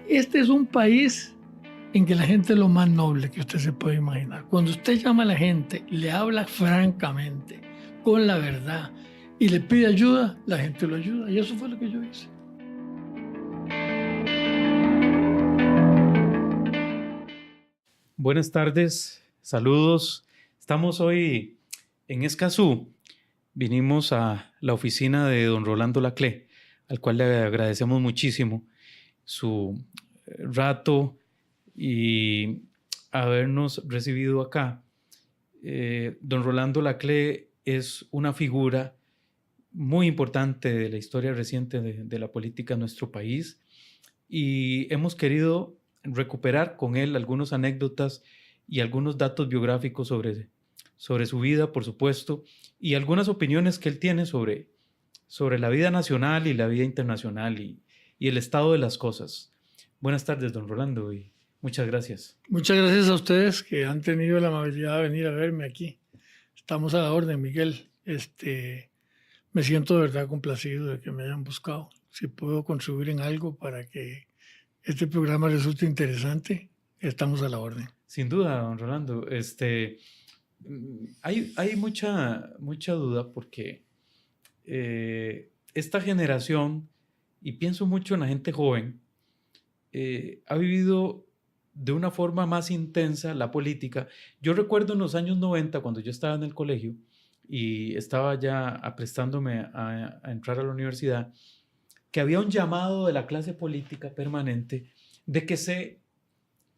Este es un país en que la gente es lo más noble que usted se puede imaginar. Cuando usted llama a la gente, le habla francamente, con la verdad, y le pide ayuda, la gente lo ayuda. Y eso fue lo que yo hice. Buenas tardes, saludos. Estamos hoy en Escazú. Vinimos a la oficina de don Rolando Laclé, al cual le agradecemos muchísimo su rato y habernos recibido acá. Don Rolando Laclé es una figura muy importante de la historia reciente de la política en nuestro país y hemos querido recuperar con él algunas anécdotas y algunos datos biográficos sobre su vida, por supuesto, y algunas opiniones que él tiene sobre la vida nacional y la vida internacional y el estado de las cosas. Buenas tardes, don Rolando, y muchas gracias. Muchas gracias a ustedes que han tenido la amabilidad de venir a verme aquí. Estamos a la orden, Miguel. Me siento de verdad complacido de que me hayan buscado. Si puedo contribuir en algo para que este programa resulte interesante, estamos a la orden. Sin duda, don Rolando. Hay mucha duda porque esta generación, y pienso mucho en la gente joven, ha vivido de una forma más intensa la política. Yo recuerdo en los años 90, cuando yo estaba en el colegio y estaba ya aprestándome a entrar a la universidad, que había un llamado de la clase política permanente de que se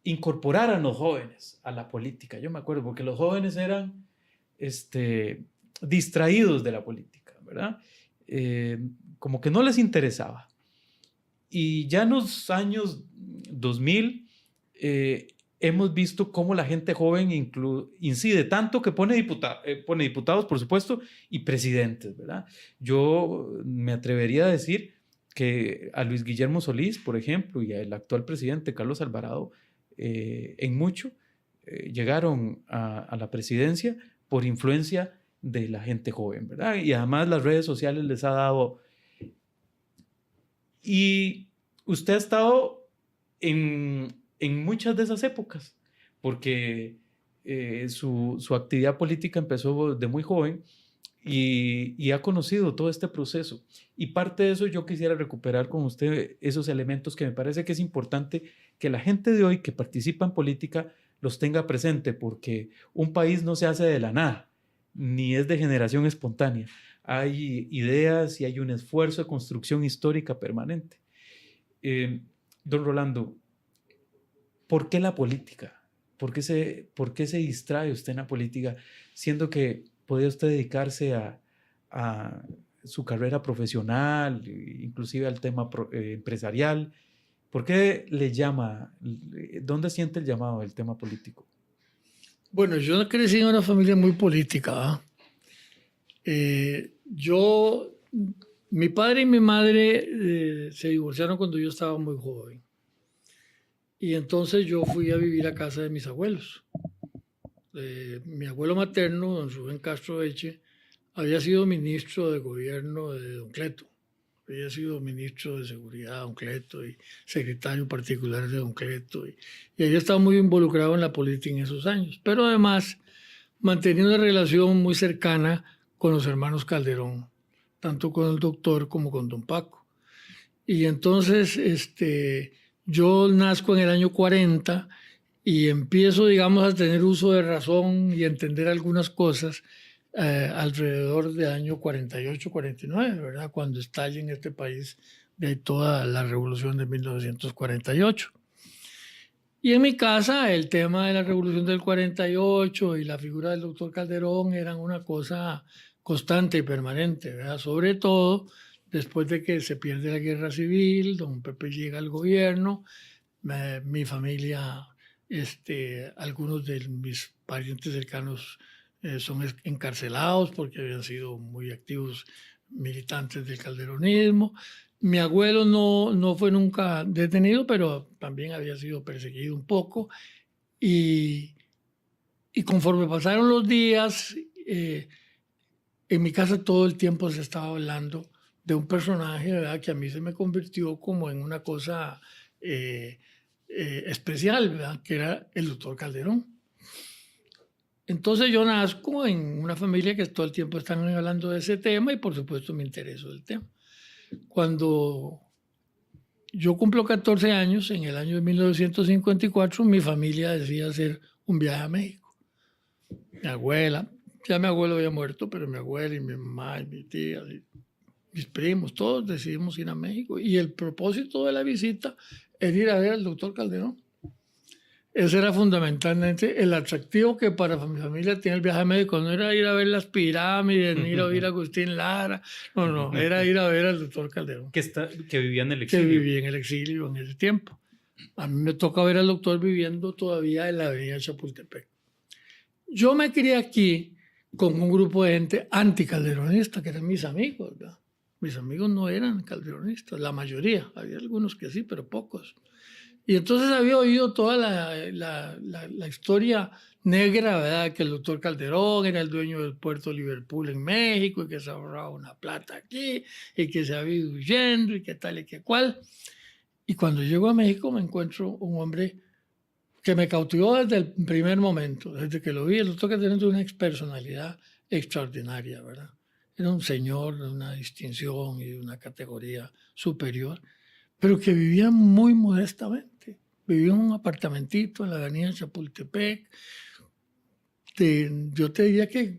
incorporaran los jóvenes a la política. Yo me acuerdo, porque los jóvenes eran distraídos de la política, ¿verdad? Como que no les interesaba. Y ya en los años 2000 hemos visto cómo la gente joven incide tanto que pone diputados, por supuesto, y presidentes, ¿verdad? Yo me atrevería a decir que a Luis Guillermo Solís, por ejemplo, y al actual presidente Carlos Alvarado, en mucho llegaron a la presidencia por influencia de la gente joven, ¿verdad? Y además las redes sociales les ha dado... Y usted ha estado en muchas de esas épocas, porque su actividad política empezó de muy joven y ha conocido todo este proceso. Y parte de eso yo quisiera recuperar con usted esos elementos que me parece que es importante que la gente de hoy que participa en política los tenga presente, porque un país no se hace de la nada, ni es de generación espontánea. Hay ideas y hay un esfuerzo de construcción histórica permanente. Don Rolando, ¿por qué la política? ¿Por qué se distrae usted en la política, siendo que podía usted dedicarse a su carrera profesional, inclusive al tema empresarial? ¿Por qué le llama? ¿Dónde siente el llamado del tema político? Bueno, yo crecí en una familia muy política. Mi padre y mi madre se divorciaron cuando yo estaba muy joven. Y entonces yo fui a vivir a casa de mis abuelos. Mi abuelo materno, don Rubén Castro Eche, había sido ministro de gobierno de don Cleto. Había sido ministro de seguridad de don Cleto y secretario particular de don Cleto. Y había estado muy involucrado en la política en esos años. Pero además mantenía una relación muy cercana con los hermanos Calderón, tanto con el doctor como con don Paco. Y entonces yo nazco en el año 40 y empiezo, digamos, a tener uso de razón y entender algunas cosas alrededor del año 48, 49, ¿verdad? Cuando estalla en este país de toda la revolución de 1948. Y en mi casa el tema de la revolución del 48 y la figura del doctor Calderón eran una cosa constante y permanente, ¿verdad? Sobre todo después de que se pierde la guerra civil, don Pepe llega al gobierno, mi familia, algunos de mis parientes cercanos son encarcelados porque habían sido muy activos militantes del calderonismo. Mi abuelo no fue nunca detenido, pero también había sido perseguido un poco. Y conforme pasaron los días, en mi casa todo el tiempo se estaba hablando de un personaje, ¿verdad?, que a mí se me convirtió como en una cosa especial, ¿verdad? Que era el doctor Calderón. Entonces yo nazco en una familia que todo el tiempo están hablando de ese tema y por supuesto me interesó el tema. Cuando yo cumplo 14 años, en el año de 1954, mi familia decide hacer un viaje a México. Mi abuela, ya mi abuelo había muerto, pero mi abuela y mi mamá y mi tía, y mis primos, todos decidimos ir a México. Y el propósito de la visita es ir a ver al doctor Calderón. Ese era fundamentalmente el atractivo que para mi familia tiene el viaje a México. No era ir a ver las pirámides, ni ir a oír a Agustín Lara. No, era ir a ver al doctor Calderón. Que vivía en el Que exilio. vivía en el exilio en ese tiempo. A mí me toca ver al doctor viviendo todavía en la avenida Chapultepec. Yo me crié aquí con un grupo de gente anticalderonista, que eran mis amigos, ¿verdad? Mis amigos no eran calderonistas, la mayoría. Había algunos que sí, pero pocos. Y entonces había oído toda la historia negra, ¿verdad? Que el doctor Calderón era el dueño del puerto de Liverpool en México y que se ahorraba una plata aquí y que se había ido huyendo y que tal y que cual. Y cuando llego a México me encuentro un hombre que me cautivó desde el primer momento, desde que lo vi. El doctor Calderón tiene una personalidad extraordinaria, ¿verdad? Era un señor de una distinción y de una categoría superior, pero que vivía muy modestamente. Vivía en un apartamentito en la avenida Chapultepec, yo te diría que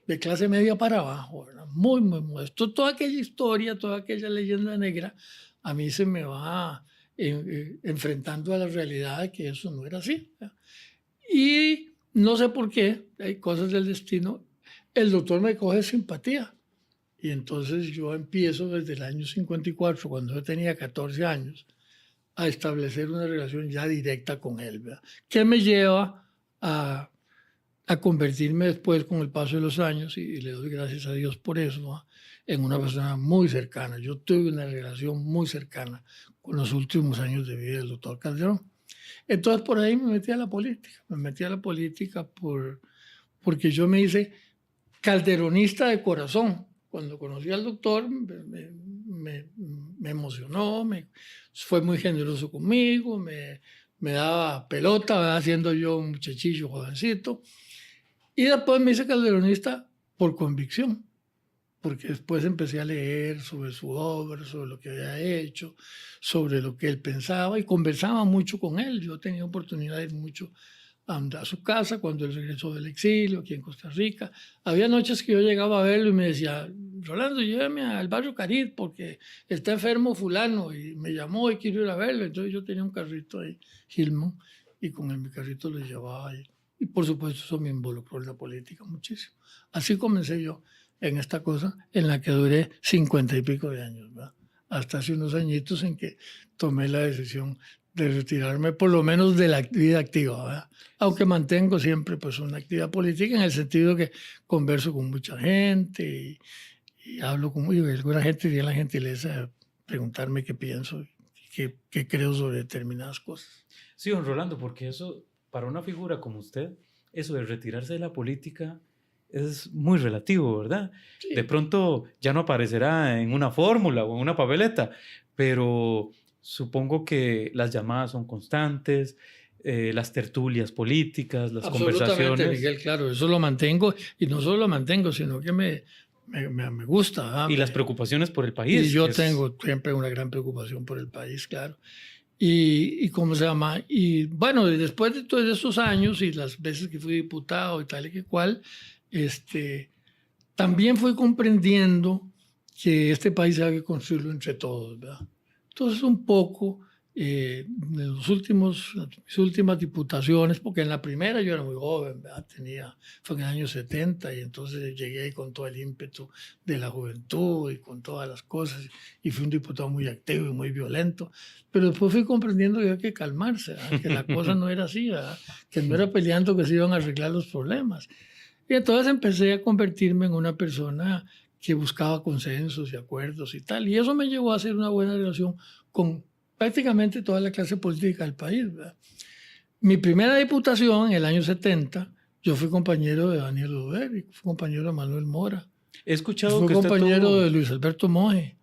de clase media para abajo, ¿verdad? Muy, muy modesto. Toda aquella historia, toda aquella leyenda negra, a mí se me va enfrentando a la realidad de que eso no era así, ¿verdad? Y no sé por qué, hay cosas del destino, el doctor me coge simpatía. Y entonces yo empiezo desde el año 54, cuando yo tenía 14 años, a establecer una relación ya directa con él, ¿verdad? Que me lleva a convertirme después, con el paso de los años, y le doy gracias a Dios por eso, ¿no?, en una persona muy cercana. Yo tuve una relación muy cercana con los últimos años de vida del doctor Calderón. Entonces por ahí me metí a la política. Me metí a la política porque yo me hice calderonista de corazón. Cuando conocí al doctor me emocionó, fue muy generoso conmigo, me daba pelota, ¿verdad?, siendo yo un muchachillo jovencito. Y después me hice calderonista por convicción, porque después empecé a leer sobre su obra, sobre lo que había hecho, sobre lo que él pensaba, y conversaba mucho con él. Yo tenía oportunidad de ir mucho a su casa cuando él regresó del exilio aquí en Costa Rica. Había noches que yo llegaba a verlo y me decía: Rolando, llévame al barrio Carit porque está enfermo fulano, y me llamó y quiero ir a verlo. Entonces yo tenía un carrito ahí, Hillman, y con mi carrito lo llevaba ahí. Y por supuesto eso me involucró en la política muchísimo. Así comencé yo en esta cosa en la que duré 50 y pico de años, ¿verdad? Hasta hace unos añitos en que tomé la decisión de retirarme por lo menos de la vida activa, ¿verdad? Aunque mantengo siempre pues una actividad política, en el sentido que converso con mucha gente y hablo con alguna gente, tiene la gentileza de preguntarme qué pienso y qué creo sobre determinadas cosas. Sí, don Rolando, porque eso, para una figura como usted, eso de retirarse de la política es muy relativo, ¿verdad? Sí. De pronto ya no aparecerá en una fórmula o en una papeleta, pero supongo que las llamadas son constantes, las tertulias políticas, las conversaciones. Miguel, claro, eso lo mantengo, y no solo lo mantengo, sino que me gusta, ¿verdad? Y las preocupaciones por el país. Y yo tengo siempre una gran preocupación por el país, claro. Y ¿cómo se llama? Y bueno, después de todos esos años y las veces que fui diputado y tal y que cual, también fui comprendiendo que este país había que construirlo entre todos, ¿verdad? Entonces un poco, en mis últimas diputaciones, porque en la primera yo era muy joven, ¿verdad? Fue en el año 70, y entonces llegué ahí con todo el ímpetu de la juventud y con todas las cosas, y fui un diputado muy activo y muy violento, pero después fui comprendiendo que había que calmarse, ¿verdad? Que la cosa no era así, ¿verdad? Que no era peleando que se iban a arreglar los problemas. Y entonces empecé a convertirme en una persona que buscaba consensos y acuerdos y tal, y eso me llevó a hacer una buena relación con prácticamente toda la clase política del país, ¿verdad? Mi primera diputación, en el año 70, yo fui compañero de Daniel Uderick, fui compañero de Manuel Mora. He escuchado fui que compañero de Luis Alberto Moje.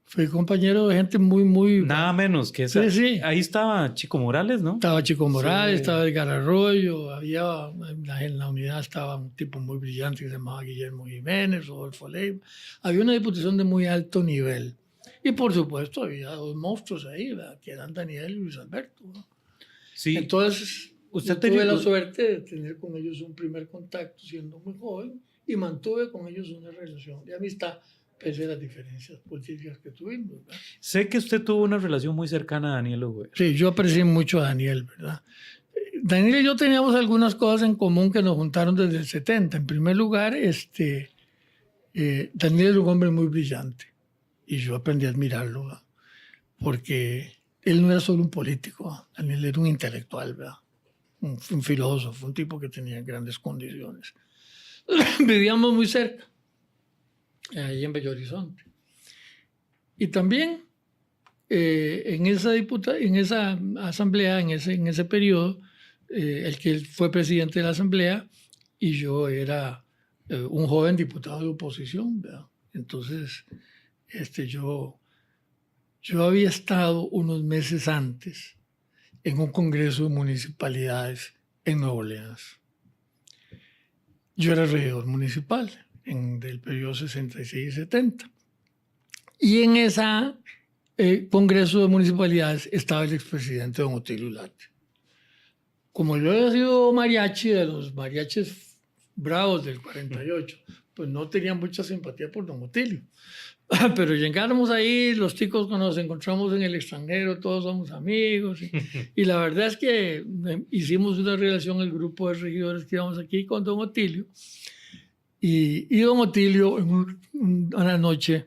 Fui compañero de gente muy... Nada menos que esa. Sí, sí. Ahí estaba Chico Morales, ¿no? Estaba Chico Morales, Sí. estaba Edgar Arroyo, había en la unidad estaba un tipo muy brillante que se llamaba Guillermo Jiménez, Rodolfo Leiva. Había una diputación de muy alto nivel. Y por supuesto había dos monstruos ahí, ¿verdad? Que eran Daniel y Luis Alberto, ¿no? Sí. Entonces, Usted yo tuve la tenía- suerte de tener con ellos un primer contacto siendo muy joven y mantuve con ellos una relación de amistad pese a las diferencias políticas que tuvimos, ¿verdad? Sé que usted tuvo una relación muy cercana a Daniel Ojuer. Sí, yo aprecié mucho a Daniel, ¿verdad? Daniel y yo teníamos algunas cosas en común que nos juntaron desde el 70. En primer lugar, Daniel era un hombre muy brillante y yo aprendí a admirarlo, ¿verdad? Porque él no era solo un político, ¿verdad? Daniel era un intelectual, ¿verdad? Un filósofo, un tipo que tenía grandes condiciones. Vivíamos muy cerca, ahí en Bello Horizonte. Y también en esa asamblea, en ese periodo, el que él fue presidente de la asamblea y yo era un joven diputado de oposición, ¿verdad? Entonces, yo había estado unos meses antes en un congreso de municipalidades en Nueva Orleans. Yo era regidor municipal del periodo 66 y 70. Y en ese congreso de municipalidades estaba el expresidente don Otilio Ulate. Como yo había sido mariachi de los mariachis bravos del 48, pues no tenía mucha simpatía por don Otilio. Pero llegáramos ahí, los chicos cuando nos encontramos en el extranjero, todos somos amigos. Y la verdad es que hicimos una relación, el grupo de regidores que íbamos aquí con don Otilio. Y don Otilio, una noche,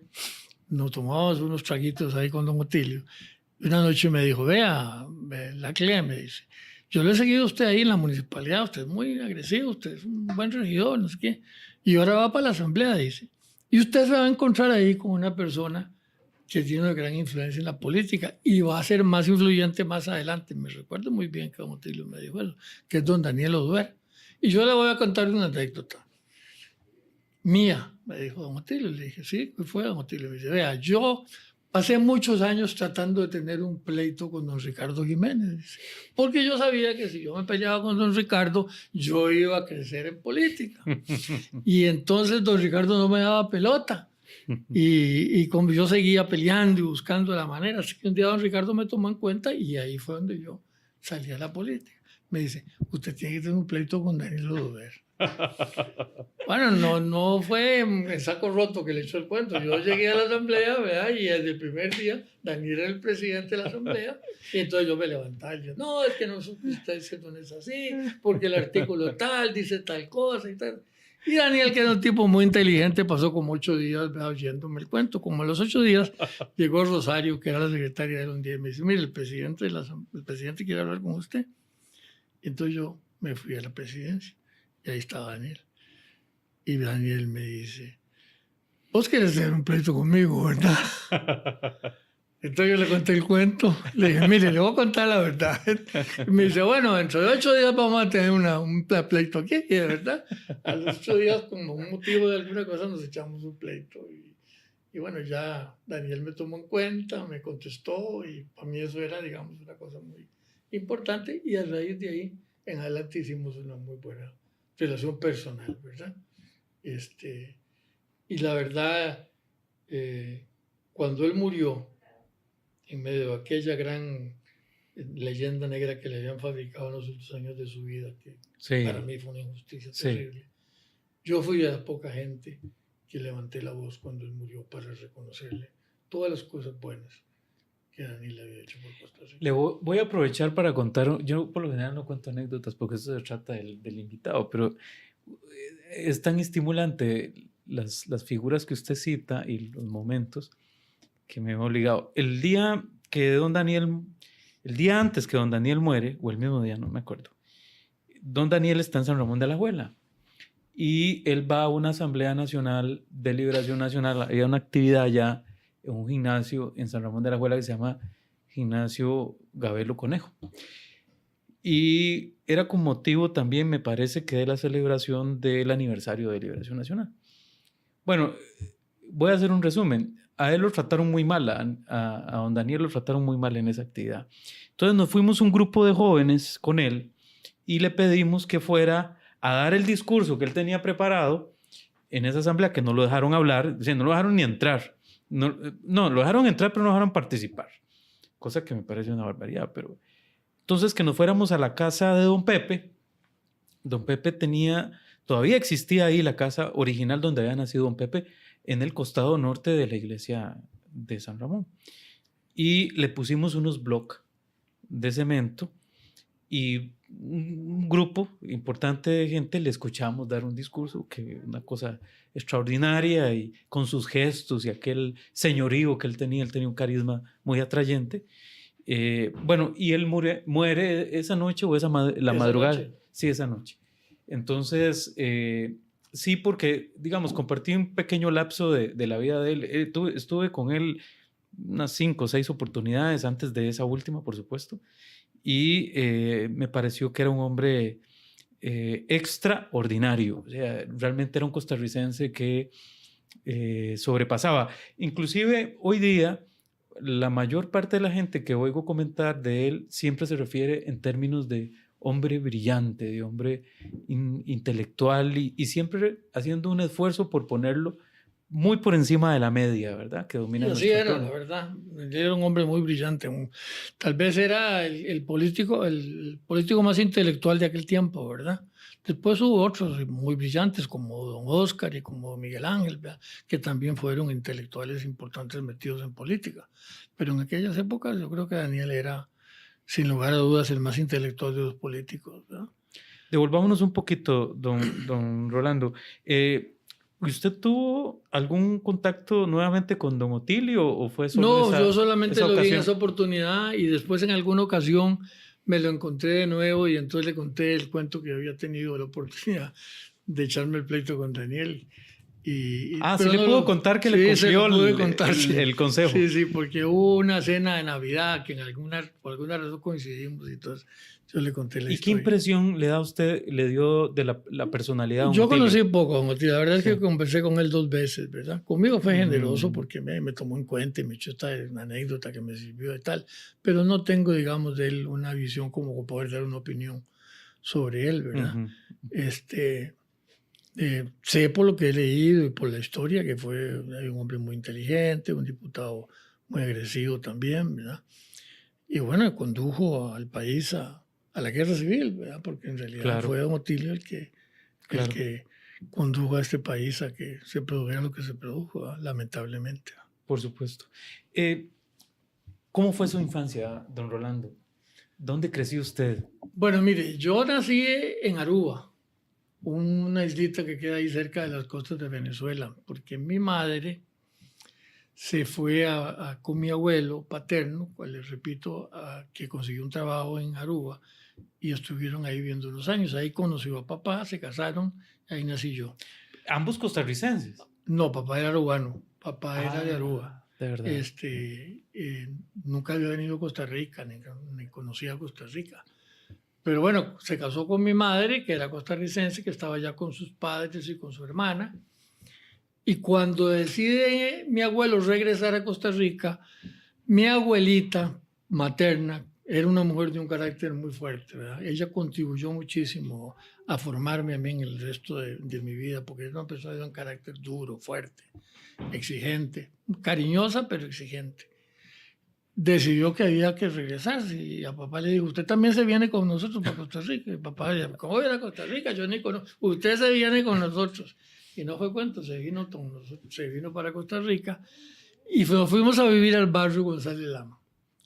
nos tomamos unos traguitos ahí con don Otilio. Y una noche me dijo, vea, la Clea, me dice, yo le he seguido a usted ahí en la municipalidad, usted es muy agresivo, usted es un buen regidor, no sé qué. Y ahora va para la asamblea, dice. Y usted se va a encontrar ahí con una persona que tiene una gran influencia en la política y va a ser más influyente más adelante. Me recuerdo muy bien que don Otilio me dijo eso, que es don Daniel Oduer. Y yo le voy a contar una anécdota mía, me dijo don Otilio. Le dije, sí, ¿qué fue don Otilio? Me dice, vea, yo pasé muchos años tratando de tener un pleito con don Ricardo Jiménez, porque yo sabía que si yo me peleaba con don Ricardo, yo iba a crecer en política. Y entonces don Ricardo no me daba pelota. Y como yo seguía peleando y buscando la manera, así que un día don Ricardo me tomó en cuenta y ahí fue donde yo salí a la política. Me dice, usted tiene que tener un pleito con Daniel Oduber. Bueno, no fue en saco roto que le echó el cuento. Yo llegué a la asamblea, ¿verdad? Y desde el primer día, Daniel era el presidente de la asamblea. Y entonces yo me levantaba y yo, no, es que no está diciendo no es así, porque el artículo tal dice tal cosa y tal. Y Daniel, que era un tipo muy inteligente, pasó como 8 días, ¿verdad?, oyéndome el cuento. Como a los 8 días llegó Rosario, que era la secretaria de él, un día y me dice, mire, el presidente quiere hablar con usted. Y entonces yo me fui a la presidencia y ahí estaba Daniel. Y Daniel me dice, vos querés tener un pleito conmigo, ¿verdad? Entonces yo le conté el cuento. Le dije, mire, le voy a contar la verdad. Y me dice, bueno, dentro de 8 días vamos a tener un pleito aquí. Y de verdad, a los 8 días, como un motivo de alguna cosa, nos echamos un pleito. Y bueno, ya Daniel me tomó en cuenta, me contestó. Y para mí eso era, digamos, una cosa muy importante. Y a raíz de ahí, en adelante hicimos una muy buena relación personal, ¿verdad? Y la verdad, cuando él murió, en medio de aquella gran leyenda negra que le habían fabricado en los últimos años de su vida, que Sí. para mí fue una injusticia Sí. terrible, yo fui de la poca gente que levanté la voz cuando él murió para reconocerle todas las cosas buenas que Daniel le había hecho por Costa Rica. Le voy a aprovechar para contar, yo por lo general no cuento anécdotas porque eso se trata del invitado, pero es tan estimulante las figuras que usted cita y los momentos que me he obligado. El día antes que don Daniel muere, o el mismo día, no me acuerdo, don Daniel está en San Ramón de Alajuela y él va a una asamblea nacional de liberación nacional, hay una actividad allá en un gimnasio en San Ramón de Alajuela que se llama Gimnasio Gabelo Conejo. Y era con motivo también, me parece, que de la celebración del aniversario de Liberación Nacional. Bueno, voy a hacer un resumen. a él lo trataron muy mal, a don Daniel lo trataron muy mal en esa actividad. Entonces nos fuimos un grupo de jóvenes con él y le pedimos que fuera a dar el discurso que él tenía preparado en esa asamblea, que no lo dejaron hablar, o sea, no lo dejaron ni entrar. No, lo dejaron entrar, pero no dejaron participar. Cosa que me parece una barbaridad, pero... Entonces, que nos fuéramos a la casa de don Pepe. Don Pepe todavía existía ahí la casa original donde había nacido don Pepe, en el costado norte de la iglesia de San Ramón. Y le pusimos unos bloques de cemento y un grupo importante de gente le escuchamos dar un discurso, que una cosa extraordinaria, y con sus gestos y aquel señorío que él tenía un carisma muy atrayente. Bueno, y él muere esa noche o esa madrugada. Noche. Sí, esa noche. Entonces, sí, porque, digamos, compartí un pequeño lapso de la vida de él. Estuve con él unas 5 o 6 oportunidades antes de esa última, por supuesto. Y me pareció que era un hombre extraordinario. O sea, realmente era un costarricense que sobrepasaba. Inclusive hoy día, la mayor parte de la gente que oigo comentar de él siempre se refiere en términos de hombre brillante, de hombre intelectual y siempre haciendo un esfuerzo por ponerlo muy por encima de la media, ¿verdad? Que domina Y así nuestro era, entorno. la verdad. Él era un hombre muy brillante. Tal vez era el político más intelectual de aquel tiempo, ¿verdad? Después hubo otros muy brillantes, como don Oscar y como Miguel Ángel, ¿verdad? Que también fueron intelectuales importantes metidos en política. Pero en aquellas épocas yo creo que Daniel era, sin lugar a dudas, el más intelectual de los políticos, ¿verdad? Devolvámonos un poquito, don Rolando. ¿Usted tuvo algún contacto nuevamente con don Otilio o fue solo yo solamente lo vi en ocasión? esa oportunidad y después en alguna ocasión me lo encontré de nuevo y entonces le conté el cuento que había tenido la oportunidad de echarme el pleito con Daniel. Sí Pero le no pudo contar que le sí, se cumplió lo pude contar, sí. el consejo. Sí, porque hubo una cena de Navidad que por alguna razón coincidimos y entonces yo le conté la ¿Y historia. qué impresión le dio de la personalidad de don Yo Otilio? conocí poco a don Otilio, la verdad es que conversé con él 2 veces, ¿verdad? Conmigo fue generoso porque me tomó en cuenta y me echó esta anécdota que me sirvió de tal, pero no tengo, digamos, de él una visión como poder dar una opinión sobre él, ¿verdad? Sé por lo que he leído y por la historia que fue un hombre muy inteligente, un diputado muy agresivo también, ¿verdad? Y bueno, condujo al país a la guerra civil, ¿verdad? Porque en realidad fue don Otilio el que condujo a este país a que se produjera lo que se produjo, ¿verdad? Lamentablemente. Por supuesto. ¿Cómo fue su infancia, don Rolando? ¿Dónde creció usted? Bueno, mire, yo nací en Aruba, una islita que queda ahí cerca de las costas de Venezuela, porque mi madre se fue con mi abuelo paterno, cual les repito, que consiguió un trabajo en Aruba, y estuvieron ahí viviendo unos años. Ahí conoció a papá, se casaron, ahí nací yo. ¿Ambos costarricenses? No, papá era arubano, papá era de Aruba. De verdad. Nunca había venido a Costa Rica, ni conocía Costa Rica. Pero bueno, se casó con mi madre, que era costarricense, que estaba ya con sus padres y con su hermana. Y cuando decide mi abuelo regresar a Costa Rica, mi abuelita materna era una mujer de un carácter muy fuerte, ¿verdad? Ella contribuyó muchísimo a formarme a mí en el resto de mi vida, porque era una persona de un carácter duro, fuerte, exigente, cariñosa, pero exigente. Decidió que había que regresarse y a papá le dijo, usted también se viene con nosotros para Costa Rica. Y papá le dijo, ¿cómo voy a ir a Costa Rica? Yo ni conozco. Usted se viene con nosotros. Y no fue cuento, se vino para Costa Rica y fuimos a vivir al barrio González Lama.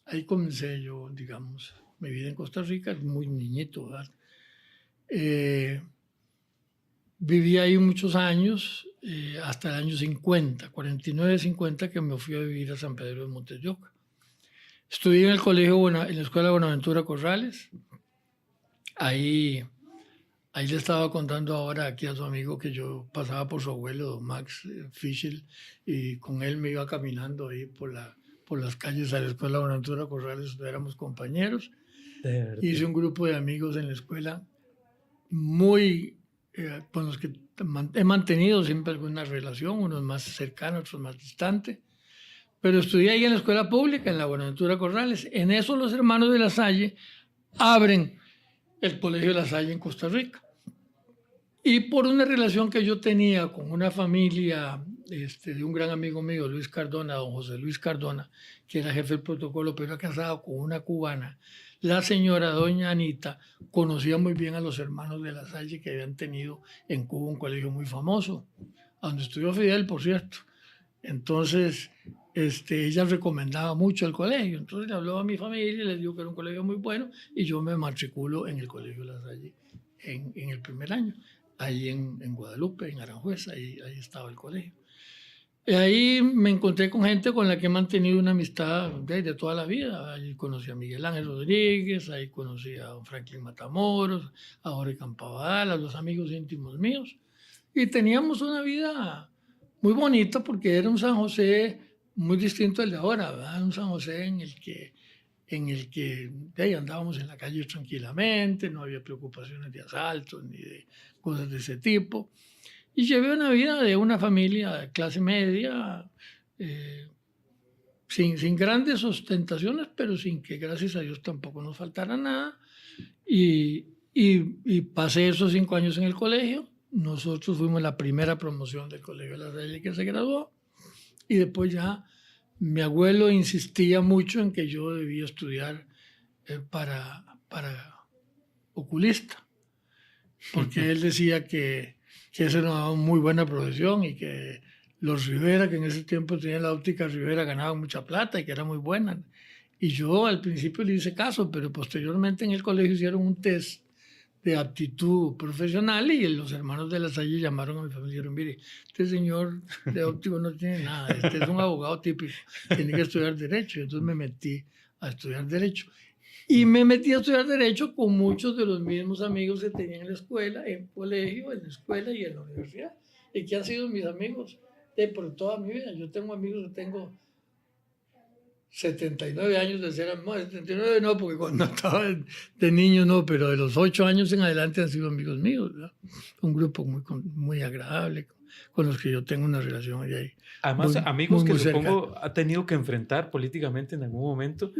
Ahí comencé yo, digamos, mi vida en Costa Rica, muy niñito, ¿verdad? Viví ahí muchos años, hasta el año 50, 49, 50, que me fui a vivir a San Pedro de Montes de Oca. Estudié en en la Escuela Buenaventura Corrales. Ahí le estaba contando ahora aquí a su amigo que yo pasaba por su abuelo, don Max Fischel, y con él me iba caminando ahí por las calles a la Escuela Buenaventura Corrales, éramos compañeros. Hice un grupo de amigos en la escuela muy con los que he mantenido siempre alguna relación, unos más cercanos, otros más distantes. pero estudié ahí en la escuela pública, en la Buenaventura Corrales. En eso los hermanos de La Salle abren el Colegio de La Salle en Costa Rica. Y por una relación que yo tenía con una familia de un gran amigo mío, Luis Cardona, don José Luis Cardona, que era jefe del protocolo, pero era casado con una cubana, la señora doña Anita conocía muy bien a los hermanos de La Salle, que habían tenido en Cuba un colegio muy famoso, donde estudió Fidel, por cierto. Entonces, ella recomendaba mucho el colegio. Entonces le habló a mi familia, les dijo que era un colegio muy bueno, y yo me matriculo en el Colegio La Salle en el primer año, ahí en Guadalupe, en Aranjuez, ahí estaba el colegio. Y ahí me encontré con gente con la que he mantenido una amistad de toda la vida. Ahí conocí a Miguel Ángel Rodríguez, ahí conocí a don Franklin Matamoros, a Jorge Campabal, a los amigos íntimos míos. Y teníamos una vida muy bonita porque era un San José muy distinto al de ahora, ¿verdad? Un San José en el que andábamos en la calle tranquilamente, no había preocupaciones de asaltos ni de cosas de ese tipo. Y llevé una vida de una familia de clase media, sin grandes ostentaciones, pero sin que, gracias a Dios, tampoco nos faltara nada. Y pasé esos 5 años en el colegio. Nosotros fuimos la primera promoción del Colegio de La Salle que se graduó. Y después ya mi abuelo insistía mucho en que yo debía estudiar para oculista, porque él decía que esa era una muy buena profesión y que los Rivera, que en ese tiempo tenían la óptica Rivera, ganaban mucha plata y que era muy buena. Y yo al principio le hice caso, pero posteriormente en el colegio hicieron un test de aptitud profesional y los hermanos de La Salle llamaron a mi familia y dijeron, mire, este señor de óptico no tiene nada, este es un abogado típico, tiene que estudiar Derecho. Y entonces me metí a estudiar Derecho. Y me metí a estudiar Derecho con muchos de los mismos amigos que tenía en la escuela, en colegio, en la escuela y en la universidad, y que han sido mis amigos por toda mi vida. Yo tengo amigos que tengo 79 años de ser amigos, 79 no, porque cuando estaba de niño no, pero de los 8 años en adelante han sido amigos míos, ¿verdad? Un grupo muy agradable, con los que yo tengo una relación ahí. Además, amigos que cercana. supongo ha tenido que enfrentar políticamente en algún momento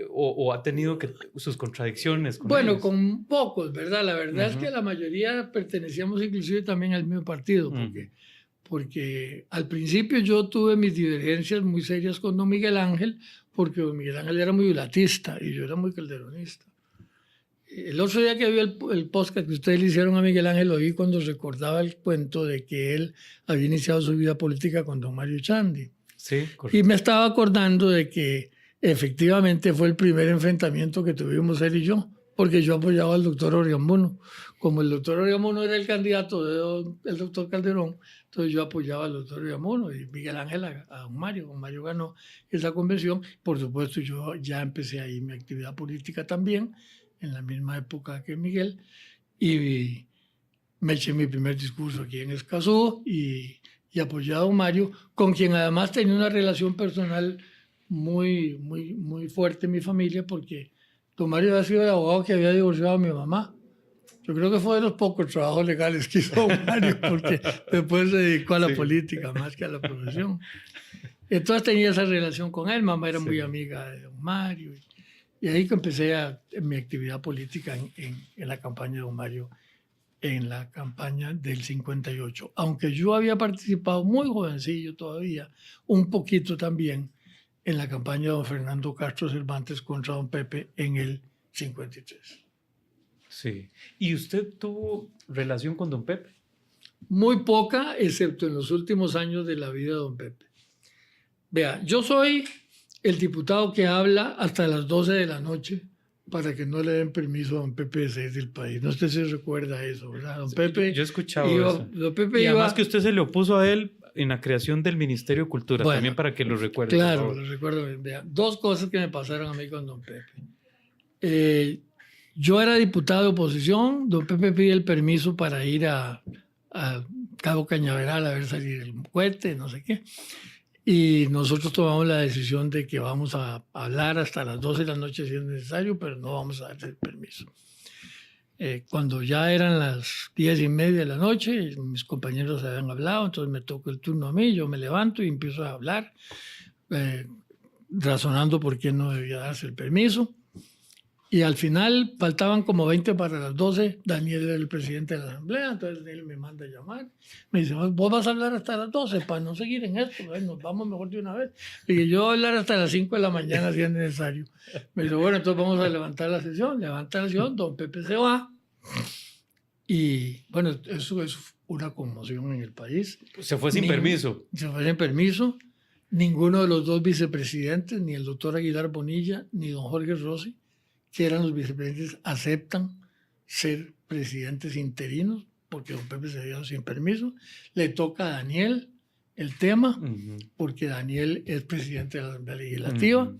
o ha tenido que sus contradicciones con bueno, ellos. con pocos, ¿verdad? La verdad es que la mayoría pertenecíamos inclusive también al mismo partido, porque al principio yo tuve mis divergencias muy serias con don Miguel Ángel, porque don Miguel Ángel era muy latista y yo era muy calderonista. El otro día que vi el podcast que ustedes le hicieron a Miguel Ángel, lo vi cuando recordaba el cuento de que él había iniciado su vida política con don Mario Chandi. Sí, correcto. Y me estaba acordando de que efectivamente fue el primer enfrentamiento que tuvimos él y yo, porque yo apoyaba al doctor Oriamuno. Como el doctor Oriamuno era el candidato del doctor Calderón, entonces yo apoyaba al doctor Oriamuno y Miguel Ángel a don Mario. Don Mario ganó esa convención. Por supuesto, yo ya empecé ahí mi actividad política también, en la misma época que Miguel, y me eché mi primer discurso aquí en Escazú y apoyé a don Mario, con quien además tenía una relación personal muy fuerte en mi familia, porque don Mario había sido el abogado que había divorciado a mi mamá. Yo creo que fue de los pocos trabajos legales que hizo don Mario, porque después se dedicó a la política más que a la profesión. Entonces tenía esa relación con él, mamá era muy amiga de don Mario. Y ahí que empecé mi actividad política en la campaña de don Mario, en la campaña del 58. Aunque yo había participado muy jovencillo todavía, un poquito también, en la campaña de don Fernando Castro Cervantes contra don Pepe en el 53. Sí. ¿Y usted tuvo relación con don Pepe? Muy poca, excepto en los últimos años de la vida de don Pepe. Vea, yo soy el diputado que habla hasta las 12 de la noche para que no le den permiso a don Pepe de salir del país. No sé si recuerda eso, ¿verdad? Don Pepe yo he escuchado eso. Don Pepe y además que usted se le opuso a él en la creación del Ministerio de Cultura, bueno, también para que lo recuerde. Claro, lo recuerdo. Vea, 2 cosas que me pasaron a mí con don Pepe. Yo era diputado de oposición, don Pepe pide el permiso para ir a Cabo Cañaveral a ver salir el cohete, no sé qué. Y nosotros tomamos la decisión de que vamos a hablar hasta las 12 de la noche si es necesario, pero no vamos a darle el permiso. Cuando ya eran las 10:30 de la noche, mis compañeros habían hablado, entonces me tocó el turno a mí, yo me levanto y empiezo a hablar. razonando por qué no debía darse el permiso. Y al final faltaban como 20 para las 12. Daniel era el presidente de la asamblea, entonces él me manda a llamar. Me dice, vos vas a hablar hasta las 12 para no seguir en esto, nos vamos mejor de una vez. Y yo voy a hablar hasta las 5 de la mañana si es necesario. Me dice, bueno, entonces vamos a levantar la sesión. Levanta la sesión, don Pepe se va. Y bueno, eso es una conmoción en el país. Se fue sin permiso. Se fue sin permiso. Ninguno de los dos vicepresidentes, ni el doctor Aguilar Bonilla, ni don Jorge Rossi, que eran los vicepresidentes, aceptan ser presidentes interinos, porque don Pepe se dio sin permiso. Le toca a Daniel el tema, porque Daniel es presidente de la Asamblea Legislativa.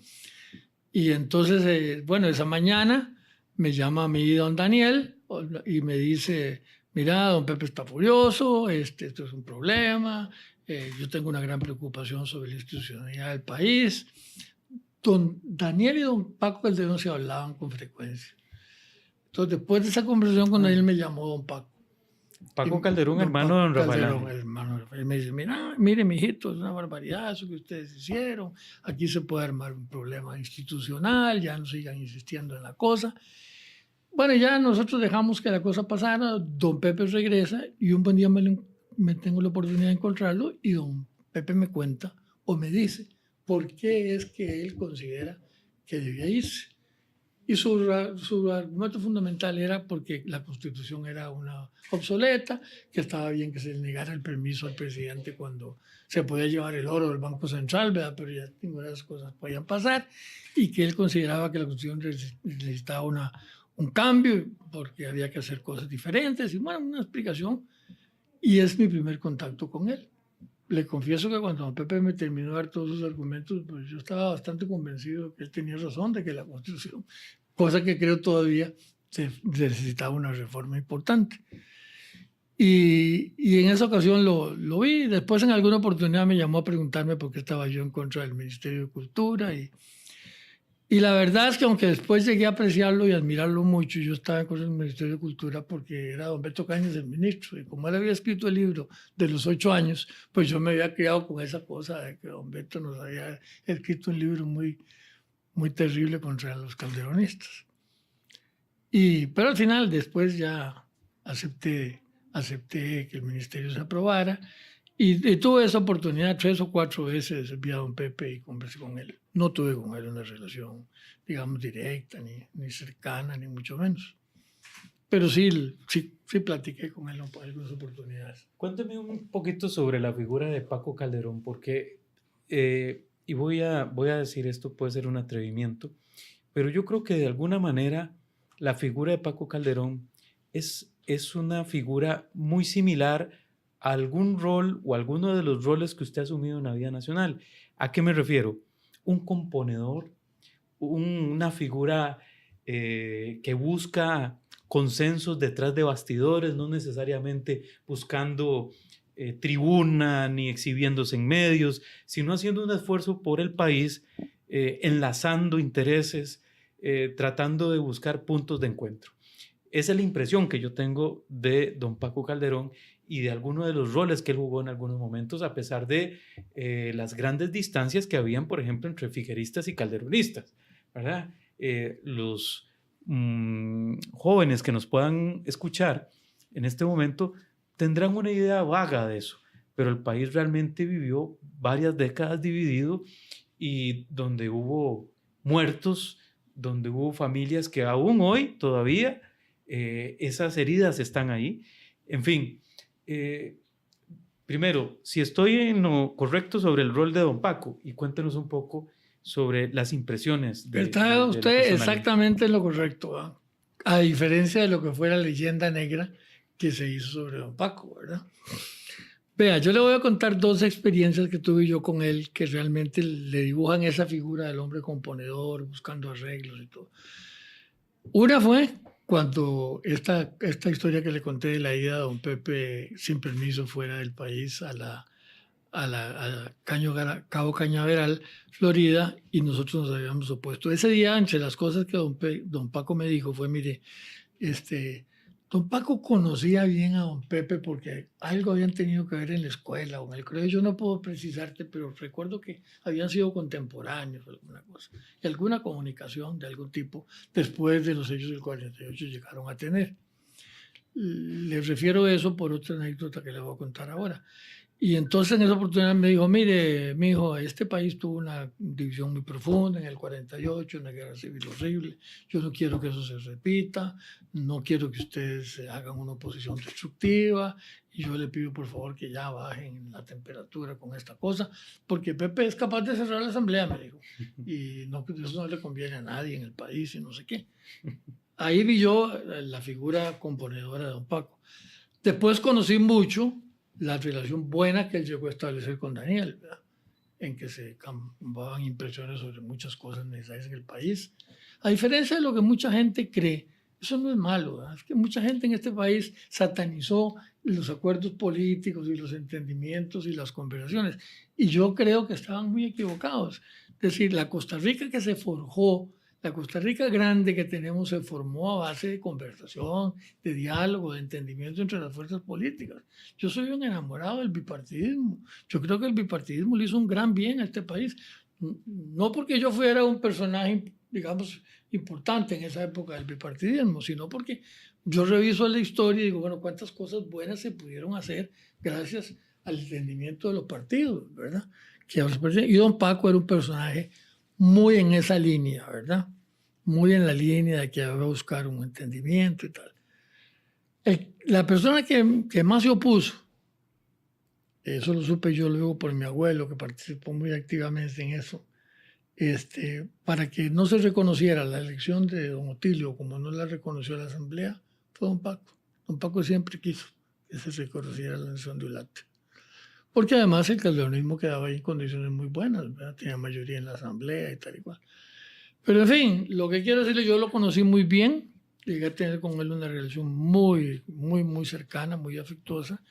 Y entonces, bueno, esa mañana me llama a mí don Daniel y me dice, mira, don Pepe está furioso, esto es un problema, yo tengo una gran preocupación sobre la institucionalidad del país. Don Daniel y don Paco Calderón se hablaban con frecuencia. Entonces, después de esa conversación con Daniel, me llamó don Paco. Paco Calderón, hermano de don Rafael. Hermano, él me dice, mire, mijito, es una barbaridad eso que ustedes hicieron. Aquí se puede armar un problema institucional, ya no sigan insistiendo en la cosa. Bueno, ya nosotros dejamos que la cosa pasara, don Pepe regresa y un buen día me tengo la oportunidad de encontrarlo y don Pepe me cuenta o me dice por qué es que él considera que debía irse. Y su argumento fundamental era porque la Constitución era una obsoleta, que estaba bien que se le negara el permiso al presidente cuando se podía llevar el oro del Banco Central, ¿verdad? Pero ya ninguna de esas cosas podían pasar, y que él consideraba que la Constitución necesitaba un cambio porque había que hacer cosas diferentes, y bueno, una explicación. Y es mi primer contacto con él. Le confieso que cuando don Pepe me terminó de dar todos sus argumentos, pues yo estaba bastante convencido que él tenía razón de que la Constitución, cosa que creo todavía se necesitaba una reforma importante. Y en esa ocasión lo vi. Después en alguna oportunidad me llamó a preguntarme por qué estaba yo en contra del Ministerio de Cultura. Y la verdad es que aunque después llegué a apreciarlo y admirarlo mucho, yo estaba en contra del Ministerio de Cultura porque era don Beto Cañas el ministro. Y como él había escrito el libro de los 8 años, pues yo me había criado con esa cosa de que don Beto nos había escrito un libro muy, muy terrible contra los calderonistas. Pero al final, después ya acepté que el ministerio se aprobara y tuve esa oportunidad 3 o 4 veces, vi a don Pepe y conversé con él. No tuve con él una relación, digamos, directa, ni cercana, ni mucho menos. Pero sí platiqué con él en algunas oportunidades. Cuéntame un poquito sobre la figura de Paco Calderón, porque, y voy a decir esto, puede ser un atrevimiento, pero yo creo que de alguna manera la figura de Paco Calderón es una figura muy similar a algún rol o alguno de los roles que usted ha asumido en la vida nacional. ¿A qué me refiero? Un componedor, una figura que busca consensos detrás de bastidores, no necesariamente buscando tribuna ni exhibiéndose en medios, sino haciendo un esfuerzo por el país, enlazando intereses, tratando de buscar puntos de encuentro. Esa es la impresión que yo tengo de don Paco Calderón y de algunos de los roles que él jugó en algunos momentos, a pesar de las grandes distancias que habían, por ejemplo, entre figueristas y calderonistas, ¿verdad? Los jóvenes que nos puedan escuchar en este momento tendrán una idea vaga de eso, pero el país realmente vivió varias décadas dividido y donde hubo muertos, donde hubo familias que aún hoy todavía esas heridas están ahí. En fin, primero, si estoy en lo correcto sobre el rol de don Paco, y cuéntenos un poco sobre las impresiones. Está usted exactamente en lo correcto, ¿verdad? A diferencia de lo que fue la leyenda negra que se hizo sobre don Paco, ¿verdad? Vea, yo le voy a contar 2 experiencias que tuve yo con él que realmente le dibujan esa figura del hombre componedor, buscando arreglos y todo. Una fue cuando esta historia que le conté de la ida de don Pepe sin permiso fuera del país a Cabo Cañaveral, Florida, y nosotros nos habíamos opuesto. Ese día, entre las cosas que don Paco me dijo fue, mire, Don Paco conocía bien a don Pepe porque algo habían tenido que ver en la escuela o en el colegio. Yo no puedo precisarte, pero recuerdo que habían sido contemporáneos o alguna cosa. Y alguna comunicación de algún tipo después de los hechos del 48 llegaron a tener. Les refiero eso por otra anécdota que le voy a contar ahora. Y entonces en esa oportunidad me dijo, mire, mi hijo, este país tuvo una división muy profunda en el 48, una guerra civil horrible. Yo no quiero que eso se repita, no quiero que ustedes hagan una oposición destructiva y yo le pido por favor que ya bajen la temperatura con esta cosa, porque Pepe es capaz de cerrar la asamblea, me dijo, y no, eso no le conviene a nadie en el país y no sé qué. Ahí vi yo la figura componedora de don Paco. Después conocí mucho la relación buena que él llegó a establecer con Daniel, ¿verdad? En que se cambiaban impresiones sobre muchas cosas necesarias en el país. A diferencia de lo que mucha gente cree, eso no es malo, ¿verdad? Es que mucha gente en este país satanizó los acuerdos políticos y los entendimientos y las conversaciones. Y yo creo que estaban muy equivocados. Es decir, la Costa Rica que se forjó, la Costa Rica grande que tenemos se formó a base de conversación, de diálogo, de entendimiento entre las fuerzas políticas. Yo soy un enamorado del bipartidismo. Yo creo que el bipartidismo le hizo un gran bien a este país. No porque yo fuera un personaje, digamos, importante en esa época del bipartidismo, sino porque yo reviso la historia y digo, bueno, cuántas cosas buenas se pudieron hacer gracias al entendimiento de los partidos, ¿verdad? Y don Paco era un personaje muy en esa línea, ¿verdad? Muy en la línea de que había que buscar un entendimiento y tal. La persona que más se opuso, eso lo supe yo luego por mi abuelo, que participó muy activamente en eso, para que no se reconociera la elección de don Otilio como no la reconoció la Asamblea, fue don Paco. Don Paco siempre quiso que se reconociera la elección de Ulate. Porque además el calderonismo quedaba ahí en condiciones muy buenas, ¿verdad? Tenía mayoría en la Asamblea y tal y cual. Pero en fin, lo que quiero decirle, yo lo conocí muy bien, llegué a tener con él una relación muy, muy, muy cercana, muy afectuosa.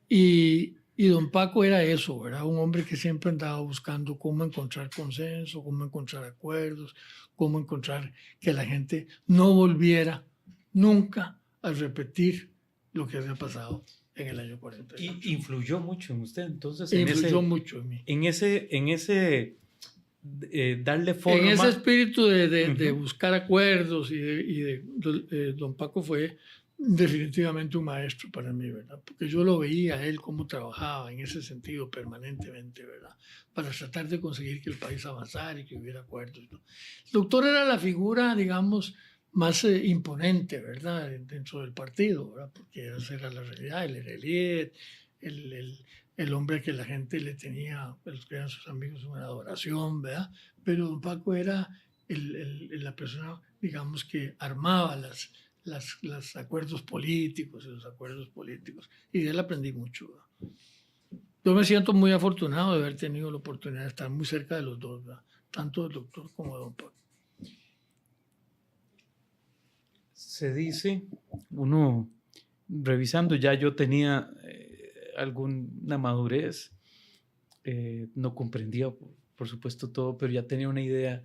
Y don Paco era eso, era un hombre que siempre andaba buscando cómo encontrar consenso, cómo encontrar acuerdos, cómo encontrar que la gente no volviera nunca a repetir lo que había pasado en el año 40. Y influyó mucho en usted, entonces. Influyó mucho en mí. En ese darle forma. En ese espíritu de buscar acuerdos don Paco fue definitivamente un maestro para mí, ¿verdad? Porque yo lo veía a él cómo trabajaba en ese sentido permanentemente, ¿verdad? Para tratar de conseguir que el país avanzara y que hubiera acuerdos, ¿no? El doctor era la figura, digamos, más imponente, ¿verdad? Dentro del partido, ¿verdad? Porque esa era la realidad, él era el líder, el hombre que la gente le tenía, los que eran sus amigos, una adoración, ¿verdad? Pero don Paco era la persona, digamos, que armaba los acuerdos políticos y los acuerdos políticos. Y de él aprendí mucho, ¿verdad? Yo me siento muy afortunado de haber tenido la oportunidad de estar muy cerca de los dos, ¿verdad? Tanto del doctor como de don Paco. Se dice, uno revisando, ya yo tenía alguna madurez, no comprendía por supuesto todo, pero ya tenía una idea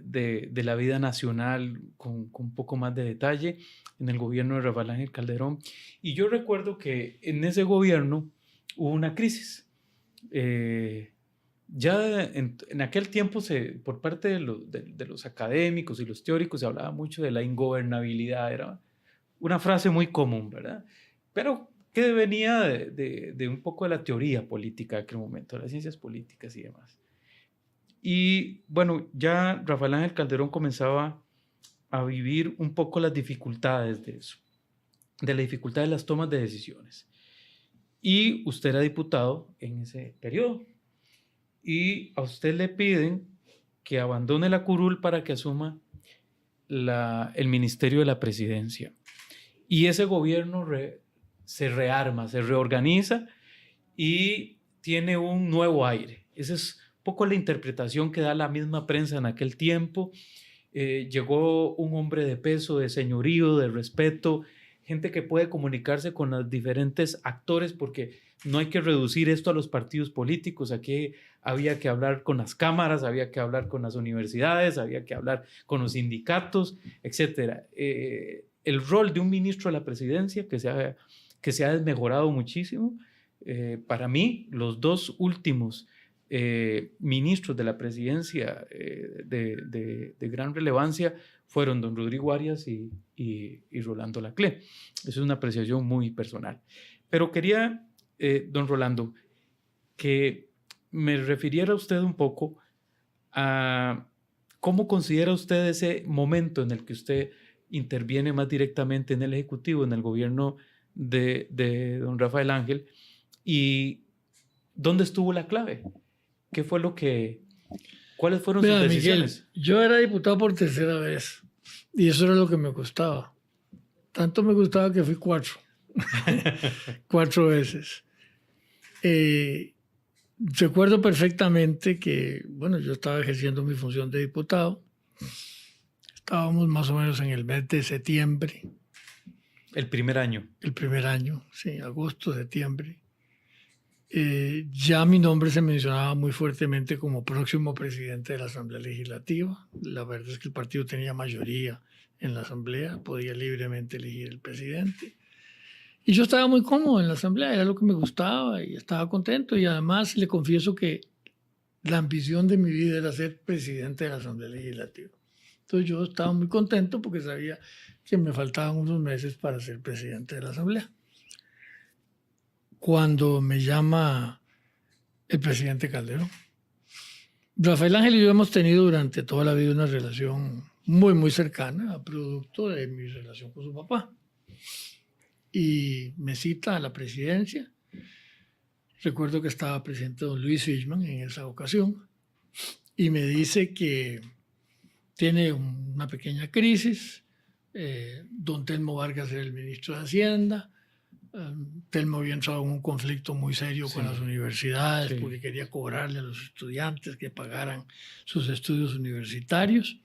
de la vida nacional con un poco más de detalle en el gobierno de Rafael Ángel Calderón. Y yo recuerdo que en ese gobierno hubo una crisis. Ya en aquel tiempo por parte de los académicos y los teóricos se hablaba mucho de la ingobernabilidad, era una frase muy común, ¿verdad? Pero que venía de un poco de la teoría política de aquel momento, de las ciencias políticas y demás. Y bueno, ya Rafael Ángel Calderón comenzaba a vivir un poco las dificultades de eso, de la dificultad de las tomas de decisiones. Y usted era diputado en ese periodo. Y a usted le piden que abandone la curul para que asuma el Ministerio de la Presidencia. Y ese gobierno se rearma, se reorganiza y tiene un nuevo aire. Esa es un poco la interpretación que da la misma prensa en aquel tiempo. Llegó un hombre de peso, de señorío, de respeto, gente que puede comunicarse con los diferentes actores, porque no hay que reducir esto a los partidos políticos. Aquí había que hablar con las cámaras, había que hablar con las universidades, había que hablar con los sindicatos, etc. el rol de un ministro de la presidencia que se ha desmejorado muchísimo. Para mí, los dos últimos ministros de la presidencia de gran relevancia fueron don Rodrigo Arias y Rolando Laclé. Esa es una apreciación muy personal. Pero quería, don Rolando, que me refiriera usted un poco a cómo considera usted ese momento en el que usted interviene más directamente en el Ejecutivo, en el gobierno de don Rafael Ángel, y dónde estuvo la clave. ¿Qué fue cuáles fueron sus decisiones? Miguel, yo era diputado por tercera vez y eso era lo que me gustaba. Tanto me gustaba que fui 4. 4 veces. Recuerdo perfectamente que, bueno, yo estaba ejerciendo mi función de diputado. Estábamos más o menos en el mes de septiembre. El primer año. El primer año, sí, agosto, septiembre. Ya mi nombre se mencionaba muy fuertemente como próximo presidente de la Asamblea Legislativa. La verdad es que el partido tenía mayoría en la Asamblea, podía libremente elegir el presidente. Y yo estaba muy cómodo en la Asamblea, era lo que me gustaba y estaba contento. Y además le confieso que la ambición de mi vida era ser presidente de la Asamblea Legislativa. Entonces yo estaba muy contento porque sabía que me faltaban unos meses para ser presidente de la Asamblea. Cuando me llama el presidente Calderón. Rafael Ángel y yo hemos tenido durante toda la vida una relación muy, muy cercana, producto de mi relación con su papá. Y me cita a la presidencia. Recuerdo que estaba presente don Luis Fishman en esa ocasión y me dice que tiene una pequeña crisis. Don Telmo Vargas era el ministro de Hacienda. Telmo había entrado en un conflicto muy serio con las universidades porque quería cobrarle a los estudiantes que pagaran sus estudios universitarios.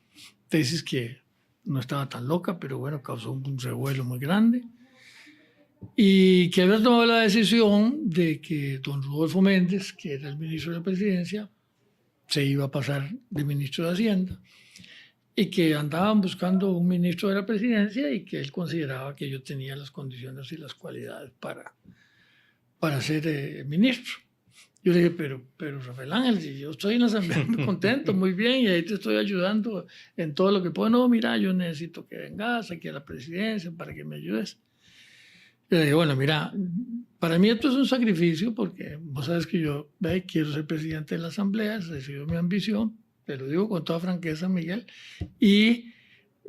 Tesis que no estaba tan loca, pero bueno, causó un revuelo muy grande. Y que había tomado la decisión de que don Rodolfo Méndez, que era el ministro de la presidencia, se iba a pasar de ministro de Hacienda y que andaban buscando un ministro de la presidencia y que él consideraba que yo tenía las condiciones y las cualidades para ser ministro. Yo le dije, pero Rafael Ángel, yo estoy en la Asamblea muy contento, muy bien, y ahí te estoy ayudando en todo lo que puedo. No, mira, yo necesito que vengas aquí a la presidencia para que me ayudes. Yo le dije, bueno, mira, para mí esto es un sacrificio porque vos sabes que yo quiero ser presidente de la Asamblea, esa ha sido mi ambición, te lo digo con toda franqueza, Miguel, y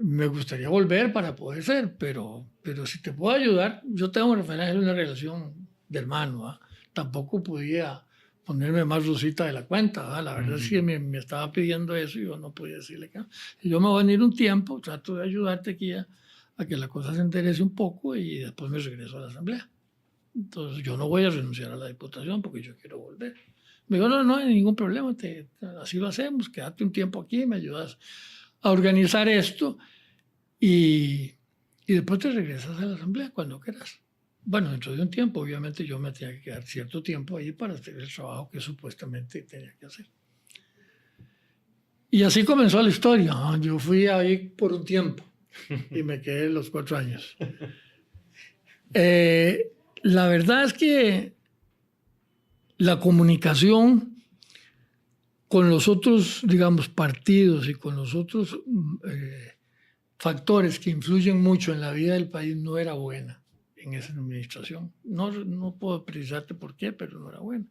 me gustaría volver para poder ser, pero si te puedo ayudar, yo tengo con Rafael Ángel una relación de hermano, ¿eh? Tampoco podía ponerme más rusita de la cuenta, ¿eh? La verdad es que me estaba pidiendo eso y yo no podía decirle que no. Yo me voy a venir un tiempo, trato de ayudarte aquí a que la cosa se enderece un poco y después me regreso a la Asamblea. Entonces yo no voy a renunciar a la diputación porque yo quiero volver. Me dijo, no hay ningún problema, así lo hacemos, quédate un tiempo aquí, me ayudas a organizar esto y después te regresas a la Asamblea cuando quieras. Bueno, dentro de un tiempo, obviamente yo me tenía que quedar cierto tiempo ahí para hacer el trabajo que supuestamente tenía que hacer. Y así comenzó la historia. Yo fui ahí por un tiempo y me quedé los 4 años. La verdad es que la comunicación con los otros, digamos, partidos y con los otros factores que influyen mucho en la vida del país no era buena en esa administración. No puedo precisarte por qué, pero no era buena.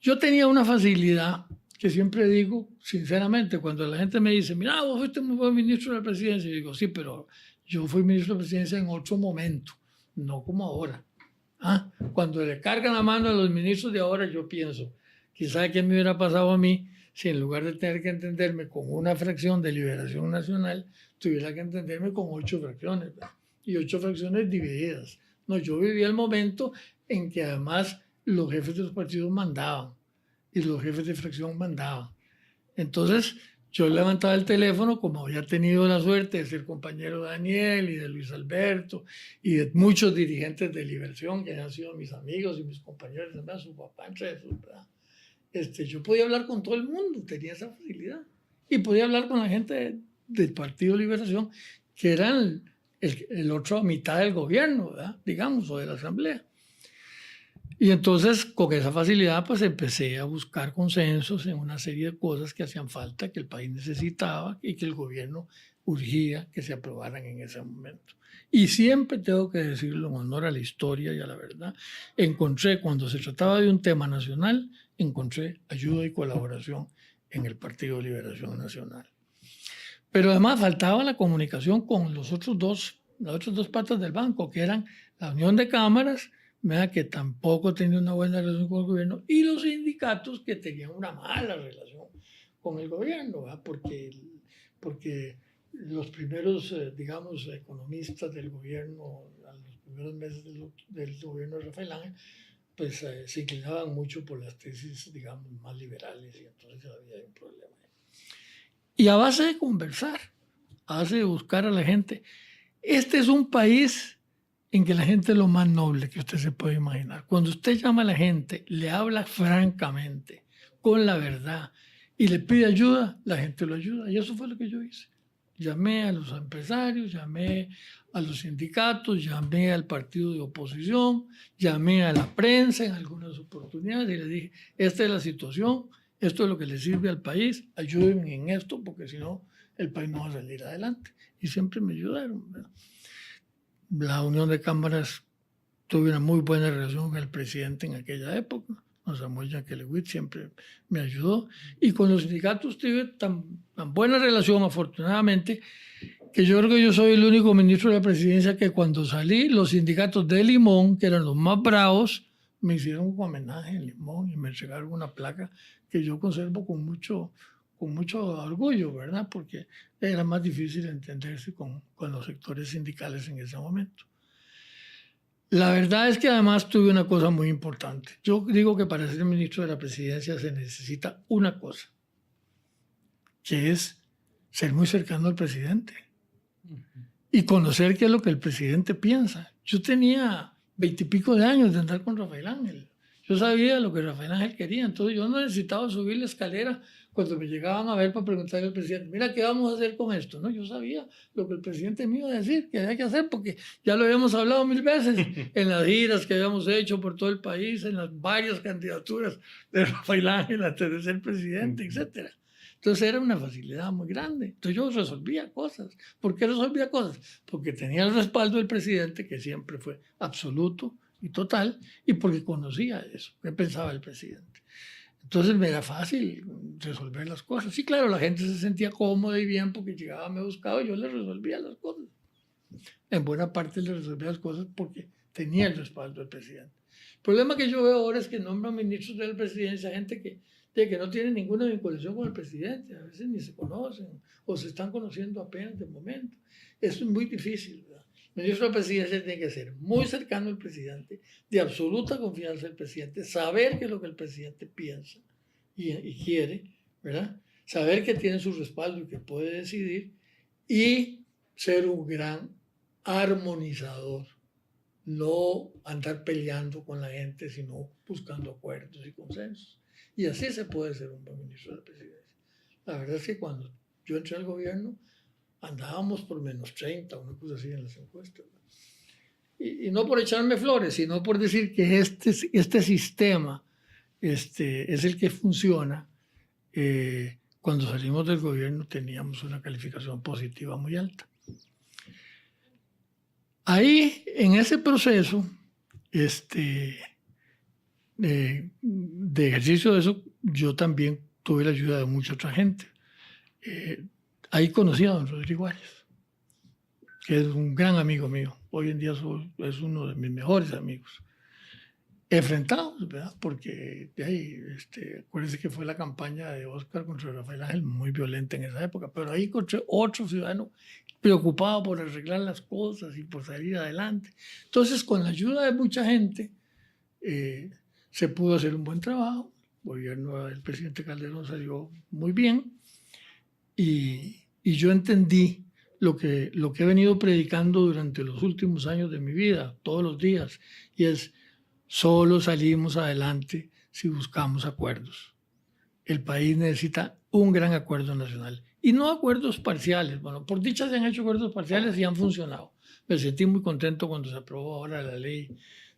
Yo tenía una facilidad que siempre digo, sinceramente, cuando la gente me dice, mira, vos fuiste muy buen ministro de la presidencia, yo digo, sí, pero yo fui ministro de la presidencia en otro momento, no como ahora. Cuando le cargan la mano a los ministros de ahora, yo pienso, quizá qué me hubiera pasado a mí si en lugar de tener que entenderme con una fracción de Liberación Nacional, tuviera que entenderme con 8 fracciones, ¿verdad? Y 8 fracciones divididas. No, yo vivía el momento en que además los jefes de los partidos mandaban y los jefes de fracción mandaban. Entonces, yo levantaba el teléfono, como había tenido la suerte de ser compañero de Daniel y de Luis Alberto y de muchos dirigentes de Liberación que han sido mis amigos y mis compañeros, también su papá entre esos, ¿verdad? Yo podía hablar con todo el mundo, tenía esa facilidad. Y podía hablar con la gente del Partido Liberación, que eran el otro mitad del gobierno, ¿verdad? Digamos, o de la asamblea. Y entonces con esa facilidad pues empecé a buscar consensos en una serie de cosas que hacían falta, que el país necesitaba y que el gobierno urgía que se aprobaran en ese momento. Y siempre tengo que decirlo en honor a la historia y a la verdad, encontré cuando se trataba de un tema nacional, encontré ayuda y colaboración en el Partido de Liberación Nacional. Pero además faltaba la comunicación con las otras dos patas del banco, que eran la Unión de Cámaras, ¿verdad?, que tampoco tenía una buena relación con el gobierno, y los sindicatos que tenían una mala relación con el gobierno, ¿verdad? Porque los primeros, digamos, economistas del gobierno, a los primeros meses del gobierno de Rafael Ángel, pues se inclinaban mucho por las tesis, digamos, más liberales, y entonces había un problema. Y a base de conversar, a base de buscar a la gente, este es un país en que la gente es lo más noble que usted se puede imaginar. Cuando usted llama a la gente, le habla francamente, con la verdad, y le pide ayuda, la gente lo ayuda. Y eso fue lo que yo hice. Llamé a los empresarios, llamé a los sindicatos, llamé al partido de oposición, llamé a la prensa en algunas oportunidades y les dije, esta es la situación, esto es lo que le sirve al país, ayúdenme en esto porque si no, el país no va a salir adelante. Y siempre me ayudaron, ¿verdad? La Unión de Cámaras tuve una muy buena relación con el presidente en aquella época, con Samuel Yankelewicz, siempre me ayudó. Y con los sindicatos tuve tan buena relación, afortunadamente, que yo creo que yo soy el único ministro de la presidencia que cuando salí, los sindicatos de Limón, que eran los más bravos, me hicieron un homenaje en Limón y me entregaron una placa que yo conservo con mucho orgullo, ¿verdad? Porque era más difícil entenderse con los sectores sindicales en ese momento. La verdad es que además tuve una cosa muy importante. Yo digo que para ser ministro de la presidencia se necesita una cosa, que es ser muy cercano al presidente y conocer qué es lo que el presidente piensa. Yo tenía 20 y pico de años de andar con Rafael Ángel. Yo sabía lo que Rafael Ángel quería, entonces yo no necesitaba subir la escalera cuando me llegaban a ver para preguntarle al presidente, mira, ¿qué vamos a hacer con esto? No, yo sabía lo que el presidente me iba a decir, que había que hacer, porque ya lo habíamos hablado 1000 veces en las giras que habíamos hecho por todo el país, en las varias candidaturas de Rafael Ángel antes de ser presidente, etc. Entonces era una facilidad muy grande. Entonces yo resolvía cosas. ¿Por qué resolvía cosas? Porque tenía el respaldo del presidente, que siempre fue absoluto y total, y porque conocía eso, qué pensaba el presidente. Entonces me era fácil resolver las cosas. Sí, claro, la gente se sentía cómoda y bien porque llegaba, me buscaba y yo le resolvía las cosas. En buena parte le resolvía las cosas porque tenía el respaldo del presidente. El problema que yo veo ahora es que nombran ministros de la presidencia gente que no tiene ninguna vinculación con el presidente, a veces ni se conocen o se están conociendo apenas de momento. Eso es muy difícil, ¿verdad? El ministro de la presidencia tiene que ser muy cercano al presidente, de absoluta confianza del presidente, saber qué es lo que el presidente piensa y quiere, ¿verdad? Saber que tiene su respaldo y que puede decidir, y ser un gran armonizador. No andar peleando con la gente, sino buscando acuerdos y consensos. Y así se puede ser un buen ministro de la presidencia. La verdad es que cuando yo entré al gobierno, andábamos por menos 30, una cosa así en las encuestas. Y no por echarme flores, sino por decir que este sistema es el que funciona. Cuando salimos del gobierno teníamos una calificación positiva muy alta. Ahí, en ese proceso de ejercicio de eso, yo también tuve la ayuda de mucha otra gente. Ahí conocí a don Rodrigo Arias, que es un gran amigo mío. Hoy en día es uno de mis mejores amigos. Enfrentados, ¿verdad? Porque de ahí, acuérdense que fue la campaña de Oscar contra Rafael Ángel muy violenta en esa época, pero ahí encontré otro ciudadano preocupado por arreglar las cosas y por salir adelante. Entonces, con la ayuda de mucha gente, se pudo hacer un buen trabajo. El gobierno del presidente Calderón salió muy bien y yo entendí lo que he venido predicando durante los últimos años de mi vida, todos los días, y es: solo salimos adelante si buscamos acuerdos. El país necesita un gran acuerdo nacional y no acuerdos parciales. Bueno, por dicha se han hecho acuerdos parciales y han funcionado, Me sentí muy contento cuando se aprobó ahora la ley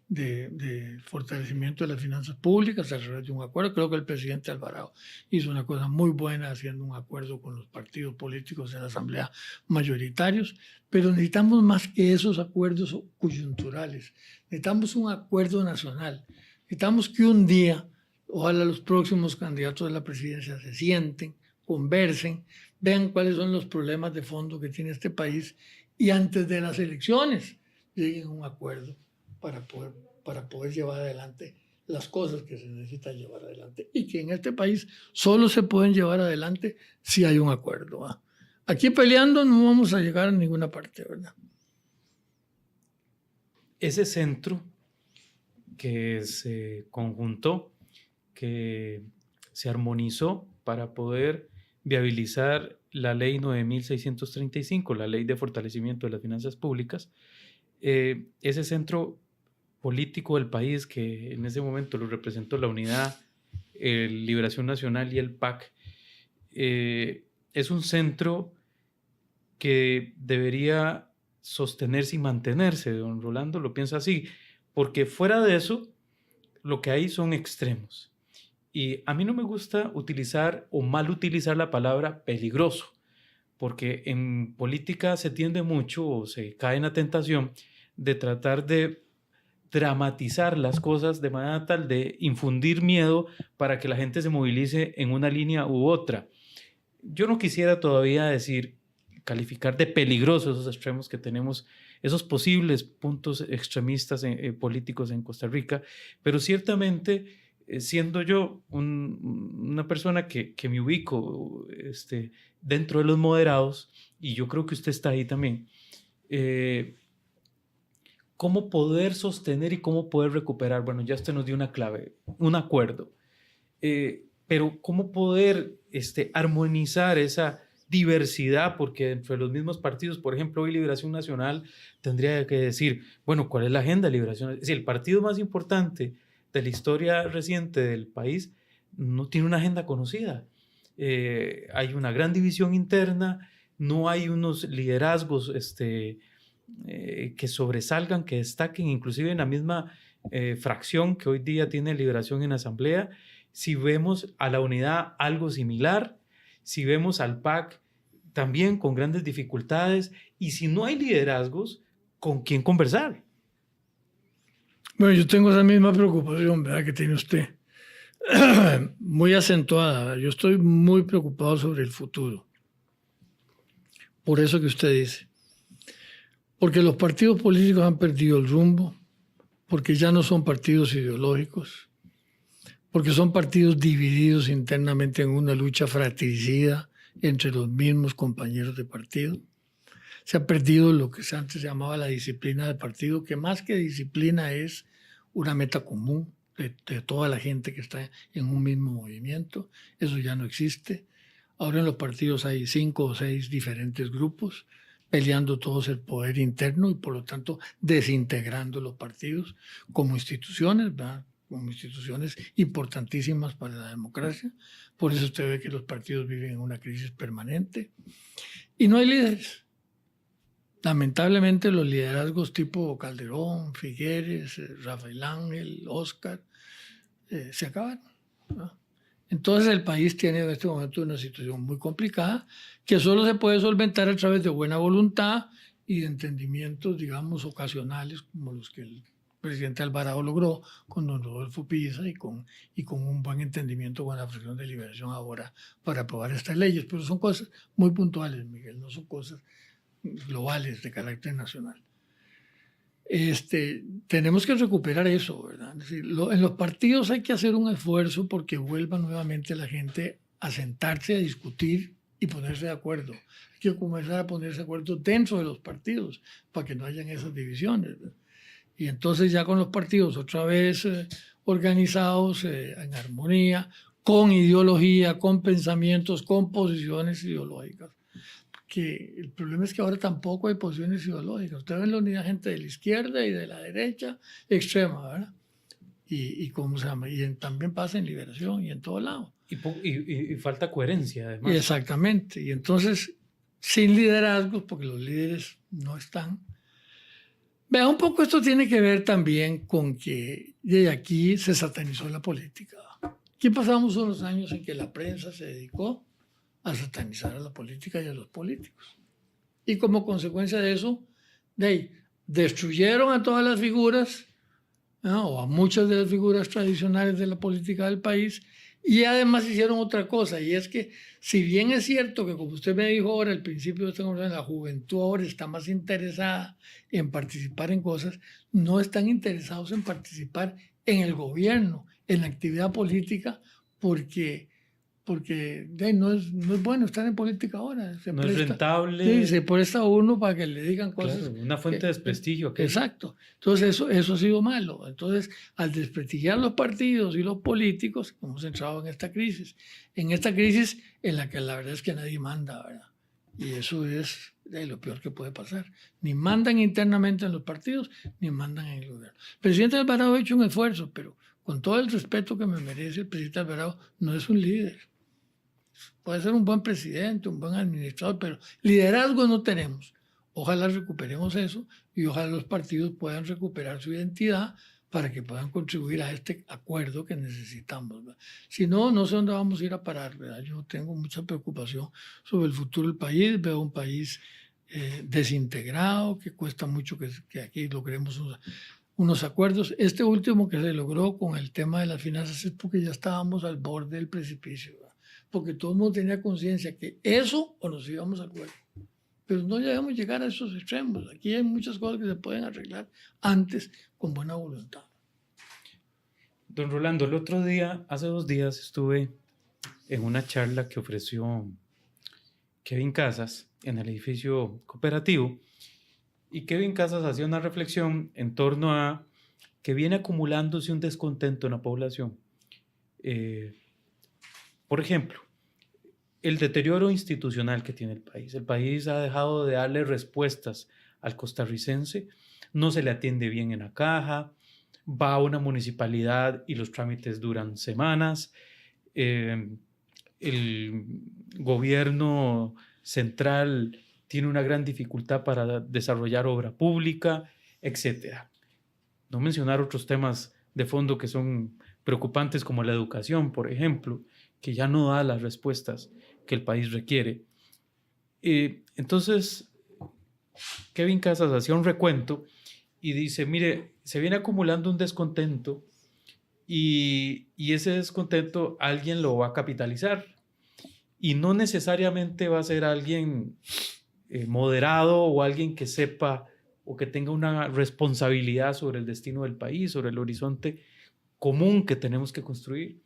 de fortalecimiento de las finanzas públicas a través de un acuerdo. Creo que el presidente Alvarado hizo una cosa muy buena haciendo un acuerdo con los partidos políticos de la Asamblea mayoritarios, pero necesitamos más que esos acuerdos coyunturales. Necesitamos un acuerdo nacional. Necesitamos que un día, ojalá los próximos candidatos de la presidencia se sienten, conversen, vean cuáles son los problemas de fondo que tiene este país y antes de las elecciones lleguen a un acuerdo para poder llevar adelante las cosas que se necesitan llevar adelante y que en este país solo se pueden llevar adelante si hay un acuerdo. ¿Va? Aquí peleando no vamos a llegar a ninguna parte, ¿verdad? Ese centro que se conjuntó, que se armonizó para poder viabilizar la ley 9.635, la ley de fortalecimiento de las finanzas públicas, ese centro político del país que en ese momento lo representó la Unidad, Liberación Nacional y el PAC, es un centro que debería sostenerse y mantenerse. Don Rolando lo piensa así, porque fuera de eso lo que hay son extremos. Y a mí no me gusta utilizar o mal utilizar la palabra peligroso, porque en política se tiende mucho o se cae en la tentación de tratar de dramatizar las cosas de manera tal de infundir miedo para que la gente se movilice en una línea u otra. Yo no quisiera todavía calificar de peligrosos esos extremos que tenemos, esos posibles puntos extremistas políticos en Costa Rica, pero ciertamente siendo yo una persona que me ubico dentro de los moderados, y yo creo que usted está ahí también, ¿cómo poder sostener y cómo poder recuperar? Bueno, ya usted nos dio una clave, un acuerdo, pero ¿cómo poder armonizar esa diversidad? Porque dentro de los mismos partidos, por ejemplo, hoy Liberación Nacional tendría que decir, bueno, ¿cuál es la agenda de Liberación? Es decir, el partido más importante de la historia reciente del país no tiene una agenda conocida. Hay una gran división interna, no hay unos liderazgos que sobresalgan, que destaquen, inclusive en la misma fracción que hoy día tiene Liberación en Asamblea. Si vemos a la Unidad algo similar, si vemos al PAC también con grandes dificultades, y si no hay liderazgos, ¿con quién conversar? Bueno, yo tengo esa misma preocupación, ¿verdad?, que tiene usted. Muy acentuada, ¿verdad? Yo estoy muy preocupado sobre el futuro. Por eso que usted dice. Porque los partidos políticos han perdido el rumbo, porque ya no son partidos ideológicos, porque son partidos divididos internamente en una lucha fratricida entre los mismos compañeros de partido. Se ha perdido lo que antes se llamaba la disciplina del partido, que más que disciplina es una meta común de toda la gente que está en un mismo movimiento. Eso ya no existe. Ahora en los partidos hay 5 o 6 diferentes grupos peleando todos el poder interno y por lo tanto desintegrando los partidos como instituciones, ¿verdad?, como instituciones importantísimas para la democracia. Por eso usted ve que los partidos viven en una crisis permanente y no hay líderes. Lamentablemente los liderazgos tipo Calderón, Figueres, Rafael Ángel, Oscar, se acabaron, ¿no? Entonces el país tiene en este momento una situación muy complicada que solo se puede solventar a través de buena voluntad y de entendimientos, digamos, ocasionales como los que el presidente Alvarado logró con don Rodolfo Pisa y con un buen entendimiento con la Fracción de Liberación ahora para aprobar estas leyes. Pero son cosas muy puntuales, Miguel, no son cosas globales de carácter nacional. Tenemos que recuperar eso, ¿verdad? Es decir, en los partidos hay que hacer un esfuerzo porque vuelva nuevamente la gente a sentarse a discutir y ponerse de acuerdo. Hay que comenzar a ponerse de acuerdo dentro de los partidos para que no hayan esas divisiones, ¿verdad? Y entonces ya con los partidos otra vez organizados en armonía, con ideología, con pensamientos, con posiciones ideológicas. Que el problema es que ahora tampoco hay posiciones ideológicas. Usted ve en la unidad gente de la izquierda y de la derecha extrema, ¿verdad? Y ¿cómo se llama? Y también pasa en Liberación y en todo lado. Y falta coherencia, además. Exactamente. Y entonces, sin liderazgos, porque los líderes no están, Vea, un poco esto tiene que ver también con que de aquí se satanizó la política. Aquí pasamos unos años en que la prensa se dedicó a satanizar a la política y a los políticos. Y como consecuencia de eso, destruyeron a todas las figuras, ¿no? O a muchas de las figuras tradicionales de la política del país, y además hicieron otra cosa, y es que si bien es cierto que, como usted me dijo ahora al principio de esta conversación, la juventud ahora está más interesada en participar en cosas, no están interesados en participar en el gobierno, en la actividad política, porque no es bueno estar en política ahora. No es rentable. Sí, se presta uno para que le digan cosas. Claro, una fuente de desprestigio. Exacto. Entonces eso ha sido malo. Entonces, al desprestigiar los partidos y los políticos, hemos entrado en esta crisis. En esta crisis en la que la verdad es que nadie manda, ¿verdad? Y eso es lo peor que puede pasar. Ni mandan internamente en los partidos, ni mandan en el gobierno. El presidente Alvarado ha hecho un esfuerzo, pero con todo el respeto que me merece, el presidente Alvarado no es un líder. Puede ser un buen presidente, un buen administrador, pero liderazgo no tenemos. Ojalá recuperemos eso y ojalá los partidos puedan recuperar su identidad para que puedan contribuir a este acuerdo que necesitamos, ¿verdad? Si no, no sé dónde vamos a ir a parar, ¿verdad? Yo tengo mucha preocupación sobre el futuro del país. Veo un país desintegrado, que cuesta mucho que aquí logremos unos acuerdos. Este último que se logró con el tema de las finanzas es porque ya estábamos al borde del precipicio, ¿verdad? Porque todo el mundo tenía conciencia que eso o nos íbamos a acuerdo. Pero no debemos llegar a esos extremos. Aquí hay muchas cosas que se pueden arreglar antes con buena voluntad. Don Rolando, el otro día, hace 2 días, estuve en una charla que ofreció Kevin Casas en el edificio cooperativo, y Kevin Casas hacía una reflexión en torno a que viene acumulándose un descontento en la población. Por ejemplo, el deterioro institucional que tiene el país. El país ha dejado de darle respuestas al costarricense, no se le atiende bien en la caja, va a una municipalidad y los trámites duran semanas, el gobierno central tiene una gran dificultad para desarrollar obra pública, etc. No mencionar otros temas de fondo que son preocupantes como la educación, por ejemplo, que ya no da las respuestas que el país requiere. Entonces, Kevin Casas hacía un recuento y dice, mire, se viene acumulando un descontento y ese descontento alguien lo va a capitalizar, y no necesariamente va a ser alguien moderado o alguien que sepa o que tenga una responsabilidad sobre el destino del país, sobre el horizonte común que tenemos que construir.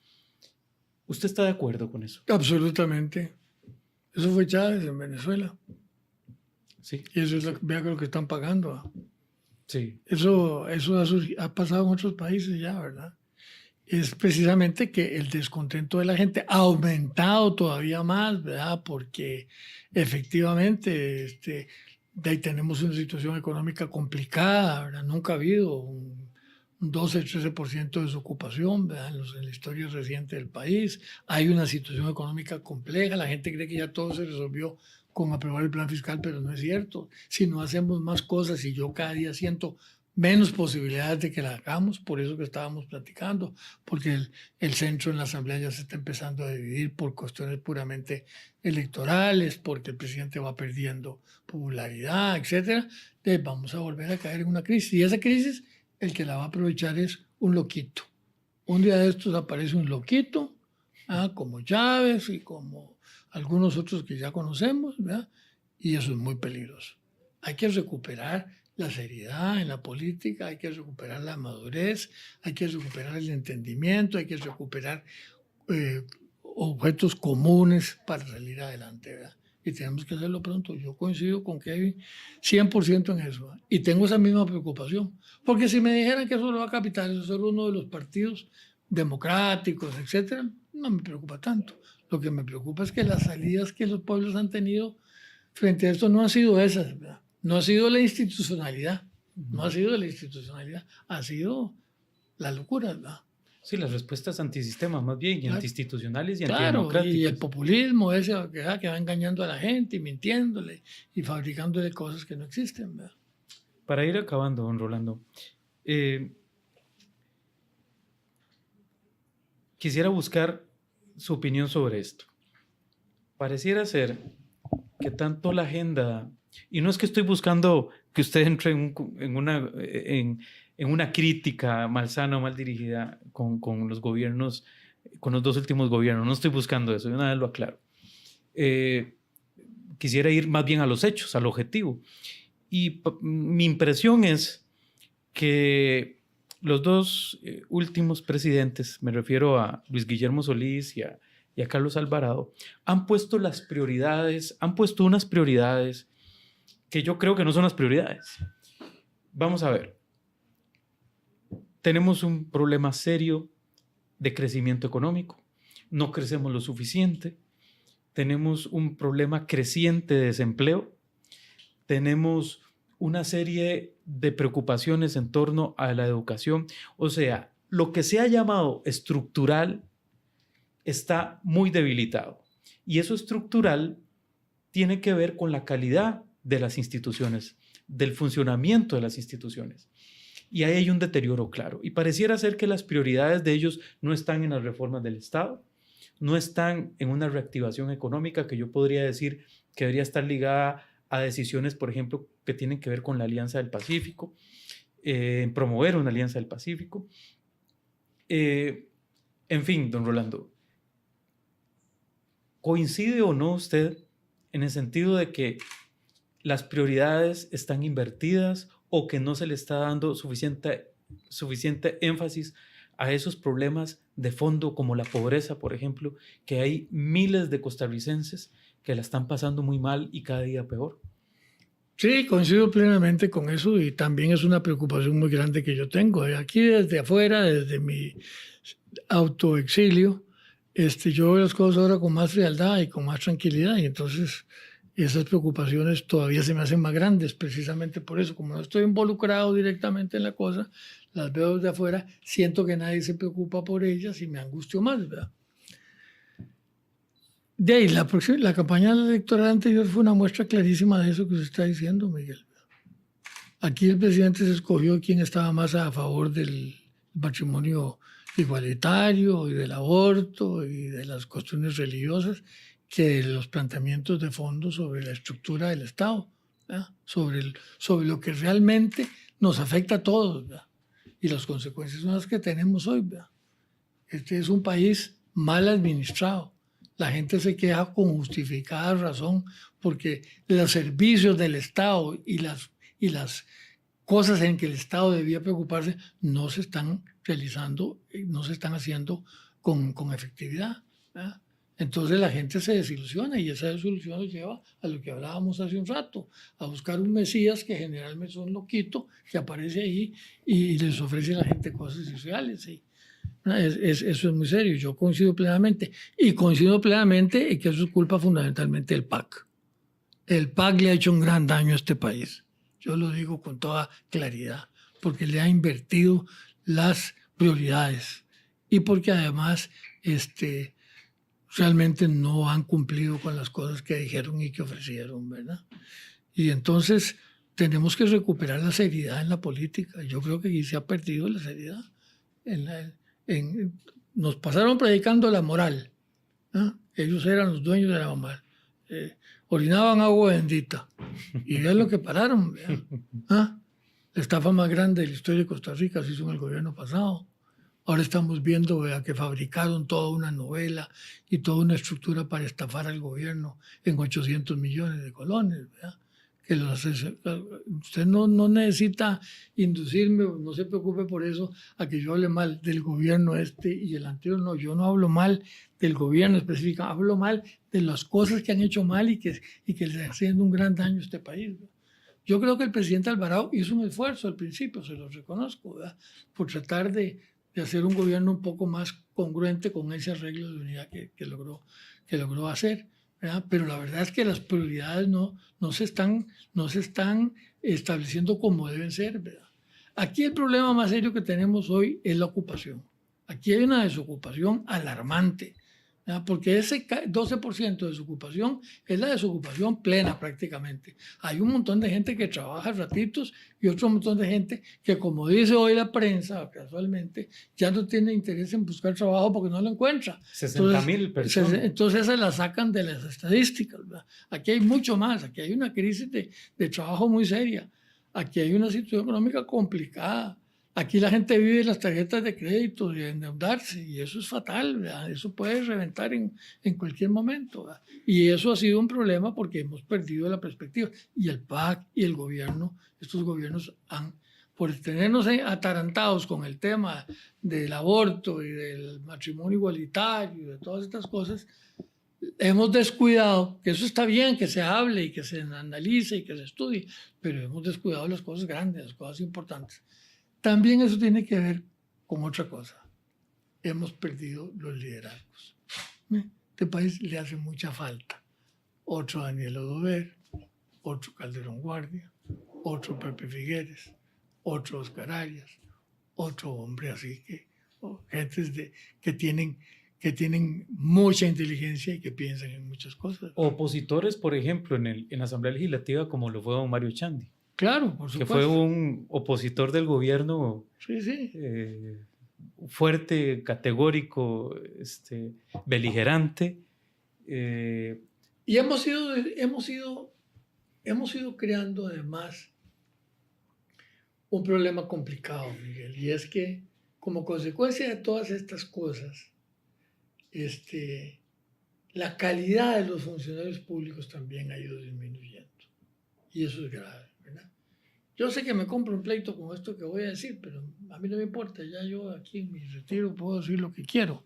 ¿Usted está de acuerdo con eso? Absolutamente. Eso fue Chávez en Venezuela. Sí. Y eso es lo que están pagando, ¿eh? Sí. Eso ha pasado en otros países ya, ¿verdad? Es precisamente que el descontento de la gente ha aumentado todavía más, ¿verdad? Porque efectivamente de ahí tenemos una situación económica complicada, ¿verdad? Nunca ha habido un 12-13% de desocupación, ¿verdad? En la historia reciente del país. Hay una situación económica compleja. La gente cree que ya todo se resolvió con aprobar el plan fiscal, pero no es cierto. Si no hacemos más cosas, y yo cada día siento menos posibilidades de que la hagamos, por eso que estábamos platicando, porque el centro en la Asamblea ya se está empezando a dividir por cuestiones puramente electorales, porque el presidente va perdiendo popularidad, etc. Entonces vamos a volver a caer en una crisis. Y esa crisis, el que la va a aprovechar es un loquito. Un día de estos aparece un loquito, como Chávez y como algunos otros que ya conocemos, ¿verdad? Y eso es muy peligroso. Hay que recuperar la seriedad en la política, hay que recuperar la madurez, hay que recuperar el entendimiento, hay que recuperar objetos comunes para salir adelante, ¿verdad? Y tenemos que hacerlo pronto. Yo coincido con Kevin 100% en eso, ¿eh? Y tengo esa misma preocupación. Porque si me dijeran que eso lo va a capitalizar uno de los partidos democráticos, etcétera, no me preocupa tanto. Lo que me preocupa es que las salidas que los pueblos han tenido frente a esto no han sido esas, ¿verdad? No ha sido la institucionalidad, no ha sido la institucionalidad, ha sido la locura, ¿verdad? Sí, las respuestas antisistemas más bien, y Claro. antiinstitucionales y Claro, antidemocráticas. y el populismo ese que va engañando a la gente y mintiéndole y fabricándole cosas que no existen, ¿verdad? para ir acabando, don Rolando, quisiera buscar su opinión sobre esto. Pareciera ser que tanto la agenda, y no es que estoy buscando que usted entre en una crítica malsana o mal dirigida con los gobiernos, con los dos últimos gobiernos, no estoy buscando eso, de una vez lo aclaro. Quisiera ir más bien a los hechos, al objetivo. Y mi impresión es que los dos últimos presidentes, me refiero a Luis Guillermo Solís y a Carlos Alvarado, han puesto unas prioridades que yo creo que no son las prioridades. Vamos a ver. Tenemos un problema serio de crecimiento económico. No crecemos lo suficiente. Tenemos un problema creciente de desempleo. Tenemos una serie de preocupaciones en torno a la educación. O sea, lo que se ha llamado estructural está muy debilitado. Y eso estructural tiene que ver con la calidad de las instituciones, del funcionamiento de las instituciones. Y ahí hay un deterioro claro. Y pareciera ser que las prioridades de ellos no están en las reformas del Estado, no están en una reactivación económica que yo podría decir que debería estar ligada a decisiones, por ejemplo, que tienen que ver con la Alianza del Pacífico, en promover una Alianza del Pacífico. En fin, don Rolando, ¿coincide o no usted en el sentido de que las prioridades están invertidas o que no se le está dando suficiente énfasis a esos problemas de fondo como la pobreza, por ejemplo, que hay miles de costarricenses que la están pasando muy mal y cada día peor? Sí, coincido plenamente con eso y también es una preocupación muy grande que yo tengo. Aquí desde afuera, desde mi autoexilio, yo veo las cosas ahora con más frialdad y con más tranquilidad y entonces esas preocupaciones todavía se me hacen más grandes precisamente por eso. Como no estoy involucrado directamente en la cosa, las veo desde afuera, siento que nadie se preocupa por ellas y me angustio más, ¿verdad? De ahí, la campaña electoral anterior fue una muestra clarísima de eso que usted está diciendo, Miguel. Aquí el presidente se escogió quien estaba más a favor del matrimonio igualitario y del aborto y de las cuestiones religiosas que de los planteamientos de fondo sobre la estructura del Estado, sobre lo que realmente nos afecta a todos, ¿verdad? Y las consecuencias son las que tenemos hoy, ¿verdad? Este es un país mal administrado. La gente se queja con justificada razón porque los servicios del Estado y las cosas en que el Estado debía preocuparse no se están realizando, no se están haciendo con efectividad, ¿verdad? Entonces la gente se desilusiona y esa desilusión nos lleva a lo que hablábamos hace un rato, a buscar un Mesías que generalmente son loquito, que aparece ahí y les ofrece a la gente cosas sociales. ¿Sí? Eso es muy serio, yo coincido plenamente. Y coincido plenamente en que eso es culpa fundamentalmente del PAC. El PAC le ha hecho un gran daño a este país. Yo lo digo con toda claridad, porque le ha invertido las prioridades y porque además realmente no han cumplido con las cosas que dijeron y que ofrecieron, ¿verdad? Y entonces tenemos que recuperar la seriedad en la política. Yo creo que aquí se ha perdido la seriedad. Nos pasaron predicando la moral, ¿no? Ellos eran los dueños de la moral. Orinaban agua bendita. Y vean lo que pararon. ¿Ah? La estafa más grande de la historia de Costa Rica se hizo en el gobierno pasado. Ahora estamos viendo, ¿verdad?, que fabricaron toda una novela y toda una estructura para estafar al gobierno en 800 millones de colones, ¿verdad? Que usted no necesita inducirme, no se preocupe por eso, a que yo hable mal del gobierno y el anterior. No, yo no hablo mal del gobierno específico, hablo mal de las cosas que han hecho mal y que le están haciendo un gran daño a este país, ¿verdad? Yo creo que el presidente Alvarado hizo un esfuerzo al principio, se lo reconozco, ¿verdad?, por tratar de hacer un gobierno un poco más congruente con ese arreglo de unidad que logró hacer, ¿verdad? Pero la verdad es que las prioridades no se están estableciendo como deben ser, ¿verdad? Aquí el problema más serio que tenemos hoy es la ocupación. Aquí hay una desocupación alarmante, ¿verdad? Porque ese 12% de desocupación es la desocupación plena prácticamente. Hay un montón de gente que trabaja ratitos y otro montón de gente que, como dice hoy la prensa, casualmente, ya no tiene interés en buscar trabajo porque no lo encuentra. 60,000 personas. Entonces se la sacan de las estadísticas, ¿verdad? Aquí hay mucho más, aquí hay una crisis de trabajo muy seria, aquí hay una situación económica complicada. Aquí la gente vive de las tarjetas de crédito, de endeudarse, y eso es fatal, ¿verdad? Eso puede reventar en cualquier momento, ¿verdad? Y eso ha sido un problema porque hemos perdido la perspectiva. Y el PAC y el gobierno, estos gobiernos han, por tenernos atarantados con el tema del aborto y del matrimonio igualitario y de todas estas cosas, hemos descuidado, que eso está bien, que se hable y que se analice y que se estudie, pero hemos descuidado las cosas grandes, las cosas importantes. También eso tiene que ver con otra cosa. Hemos perdido los liderazgos. Este país le hace mucha falta. Otro Daniel Odover, otro Calderón Guardia, otro Pepe Figueres, otro Oscar Arias, otro hombre así gentes que tienen mucha inteligencia y que piensan en muchas cosas. Opositores, por ejemplo, en la Asamblea Legislativa, como lo fue don Mario Chandi. Claro, por supuesto. Que fue un opositor del gobierno fuerte, categórico, beligerante. Y hemos ido creando además un problema complicado, Miguel, y es que como consecuencia de todas estas cosas, la calidad de los funcionarios públicos también ha ido disminuyendo. Y eso es grave, ¿verdad? Yo sé que me compro un pleito con esto que voy a decir, pero a mí no me importa. Ya yo aquí en mi retiro puedo decir lo que quiero.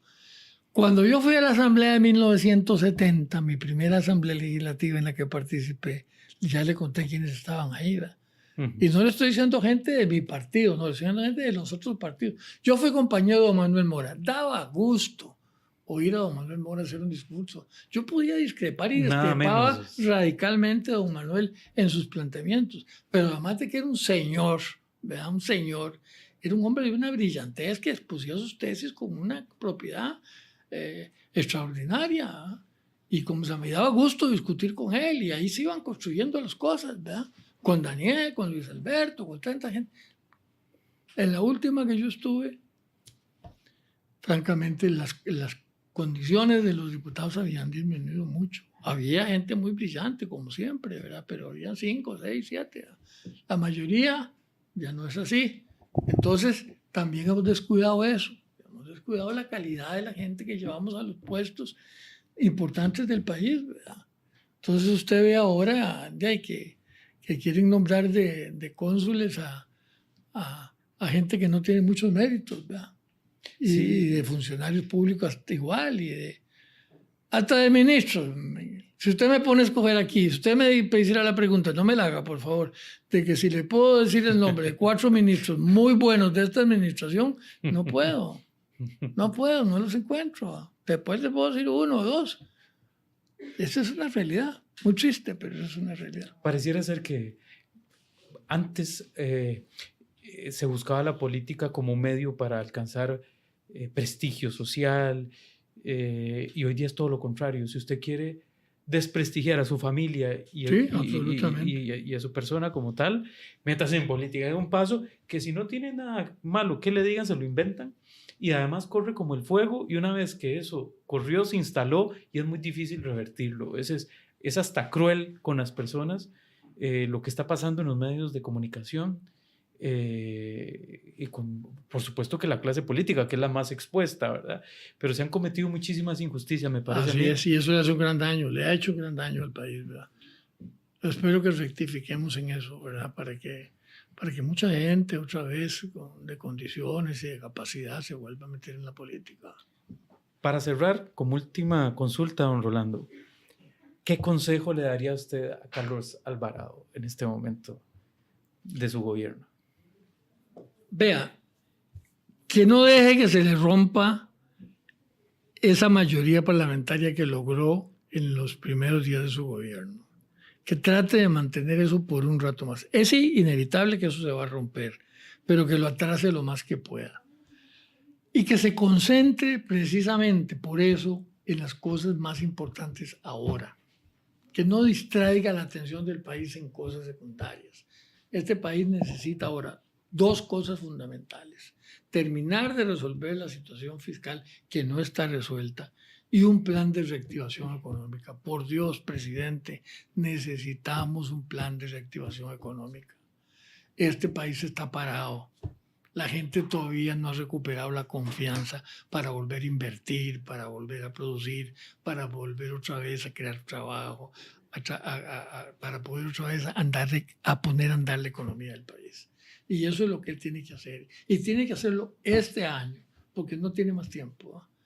Cuando yo fui a la Asamblea de 1970, mi primera Asamblea Legislativa en la que participé, ya le conté quiénes estaban ahí, ¿verdad? Y no le estoy diciendo gente de mi partido, no, le estoy diciendo gente de los otros partidos. Yo fui compañero de don Manuel Mora. Daba gusto oír a don Manuel Mora hacer un discurso. Yo podía discrepar y discrepaba radicalmente a don Manuel en sus planteamientos, pero además de que era un señor, ¿verdad? Un señor, era un hombre de una brillantez que expusía sus tesis con una propiedad extraordinaria, ¿verdad? Y como se me daba gusto discutir con él, y ahí se iban construyendo las cosas, ¿verdad? Con Daniel, con Luis Alberto, con tanta gente. En la última que yo estuve, francamente, las condiciones de los diputados habían disminuido mucho. Había gente muy brillante, como siempre, ¿verdad? Pero había 5, 6, 7. ¿verdad? La mayoría ya no es así. Entonces, también hemos descuidado eso. Hemos descuidado la calidad de la gente que llevamos a los puestos importantes del país, ¿verdad? Entonces, usted ve ahora que quieren nombrar de cónsules a gente que no tiene muchos méritos, ¿verdad? Y de funcionarios públicos hasta igual, hasta de ministros. Si usted me pone a escoger aquí, si usted me hiciera la pregunta, no me la haga, por favor, de que si le puedo decir el nombre de 4 ministros muy buenos de esta administración, no puedo, no los encuentro. Después le puedo decir 1 o 2. Esa es una realidad, muy triste, pero es una realidad. Pareciera ser que antes se buscaba la política como un medio para alcanzar prestigio social, y hoy día es todo lo contrario. Si usted quiere desprestigiar a su familia y a su persona como tal, métase en política. Es un paso que, si no tiene nada malo que le digan, se lo inventan, y además corre como el fuego, y una vez que eso corrió, se instaló, y es muy difícil revertirlo. Es hasta cruel con las personas lo que está pasando en los medios de comunicación, y por supuesto que la clase política, que es la más expuesta, ¿verdad? Pero se han cometido muchísimas injusticias, me parece. Así es, y eso le hace un gran daño, le ha hecho un gran daño al país, ¿verdad? Yo espero que rectifiquemos en eso, ¿verdad? Para que mucha gente otra vez de condiciones y de capacidad se vuelva a meter en la política. Para cerrar, como última consulta, don Rolando, ¿qué consejo le daría usted a Carlos Alvarado en este momento de su gobierno? Vea, que no deje que se le rompa esa mayoría parlamentaria que logró en los primeros días de su gobierno. Que trate de mantener eso por un rato más. Es inevitable que eso se va a romper, pero que lo atrase lo más que pueda. Y que se concentre precisamente por eso en las cosas más importantes ahora, que no distraiga la atención del país en cosas secundarias. Este país necesita ahora dos cosas fundamentales: terminar de resolver la situación fiscal que no está resuelta y un plan de reactivación económica. Por Dios, presidente, necesitamos un plan de reactivación económica. Este país está parado. La gente todavía no ha recuperado la confianza para volver a invertir, para volver a producir, para volver otra vez a crear trabajo, para poder otra vez a poner a andar la economía del país. Y eso es lo que él tiene que hacer. Y tiene que hacerlo este año, porque no tiene más tiempo, ¿no?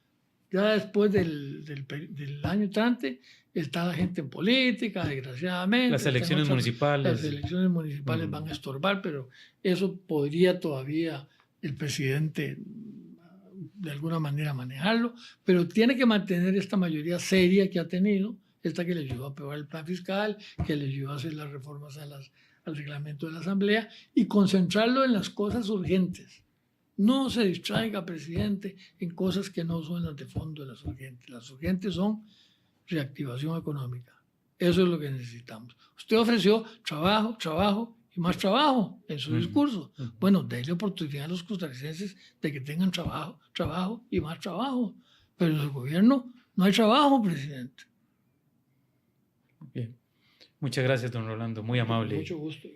Ya después del año entrante está la gente en política, desgraciadamente. Las elecciones municipales. Las elecciones municipales van a estorbar, pero eso podría todavía el presidente de alguna manera manejarlo, pero tiene que mantener esta mayoría seria que ha tenido, esta que le ayudó a aprobar el plan fiscal, que le ayudó a hacer las reformas al reglamento de la Asamblea, y concentrarlo en las cosas urgentes. No se distraiga, presidente, en cosas que no son las de fondo de las urgentes. Las urgentes son reactivación económica. Eso es lo que necesitamos. Usted ofreció trabajo, trabajo y más trabajo en su discurso. Bueno, déle oportunidad a los costarricenses de que tengan trabajo, trabajo y más trabajo. Pero en su gobierno no hay trabajo, presidente. Bien. Muchas gracias, don Rolando. Muy amable. Mucho gusto.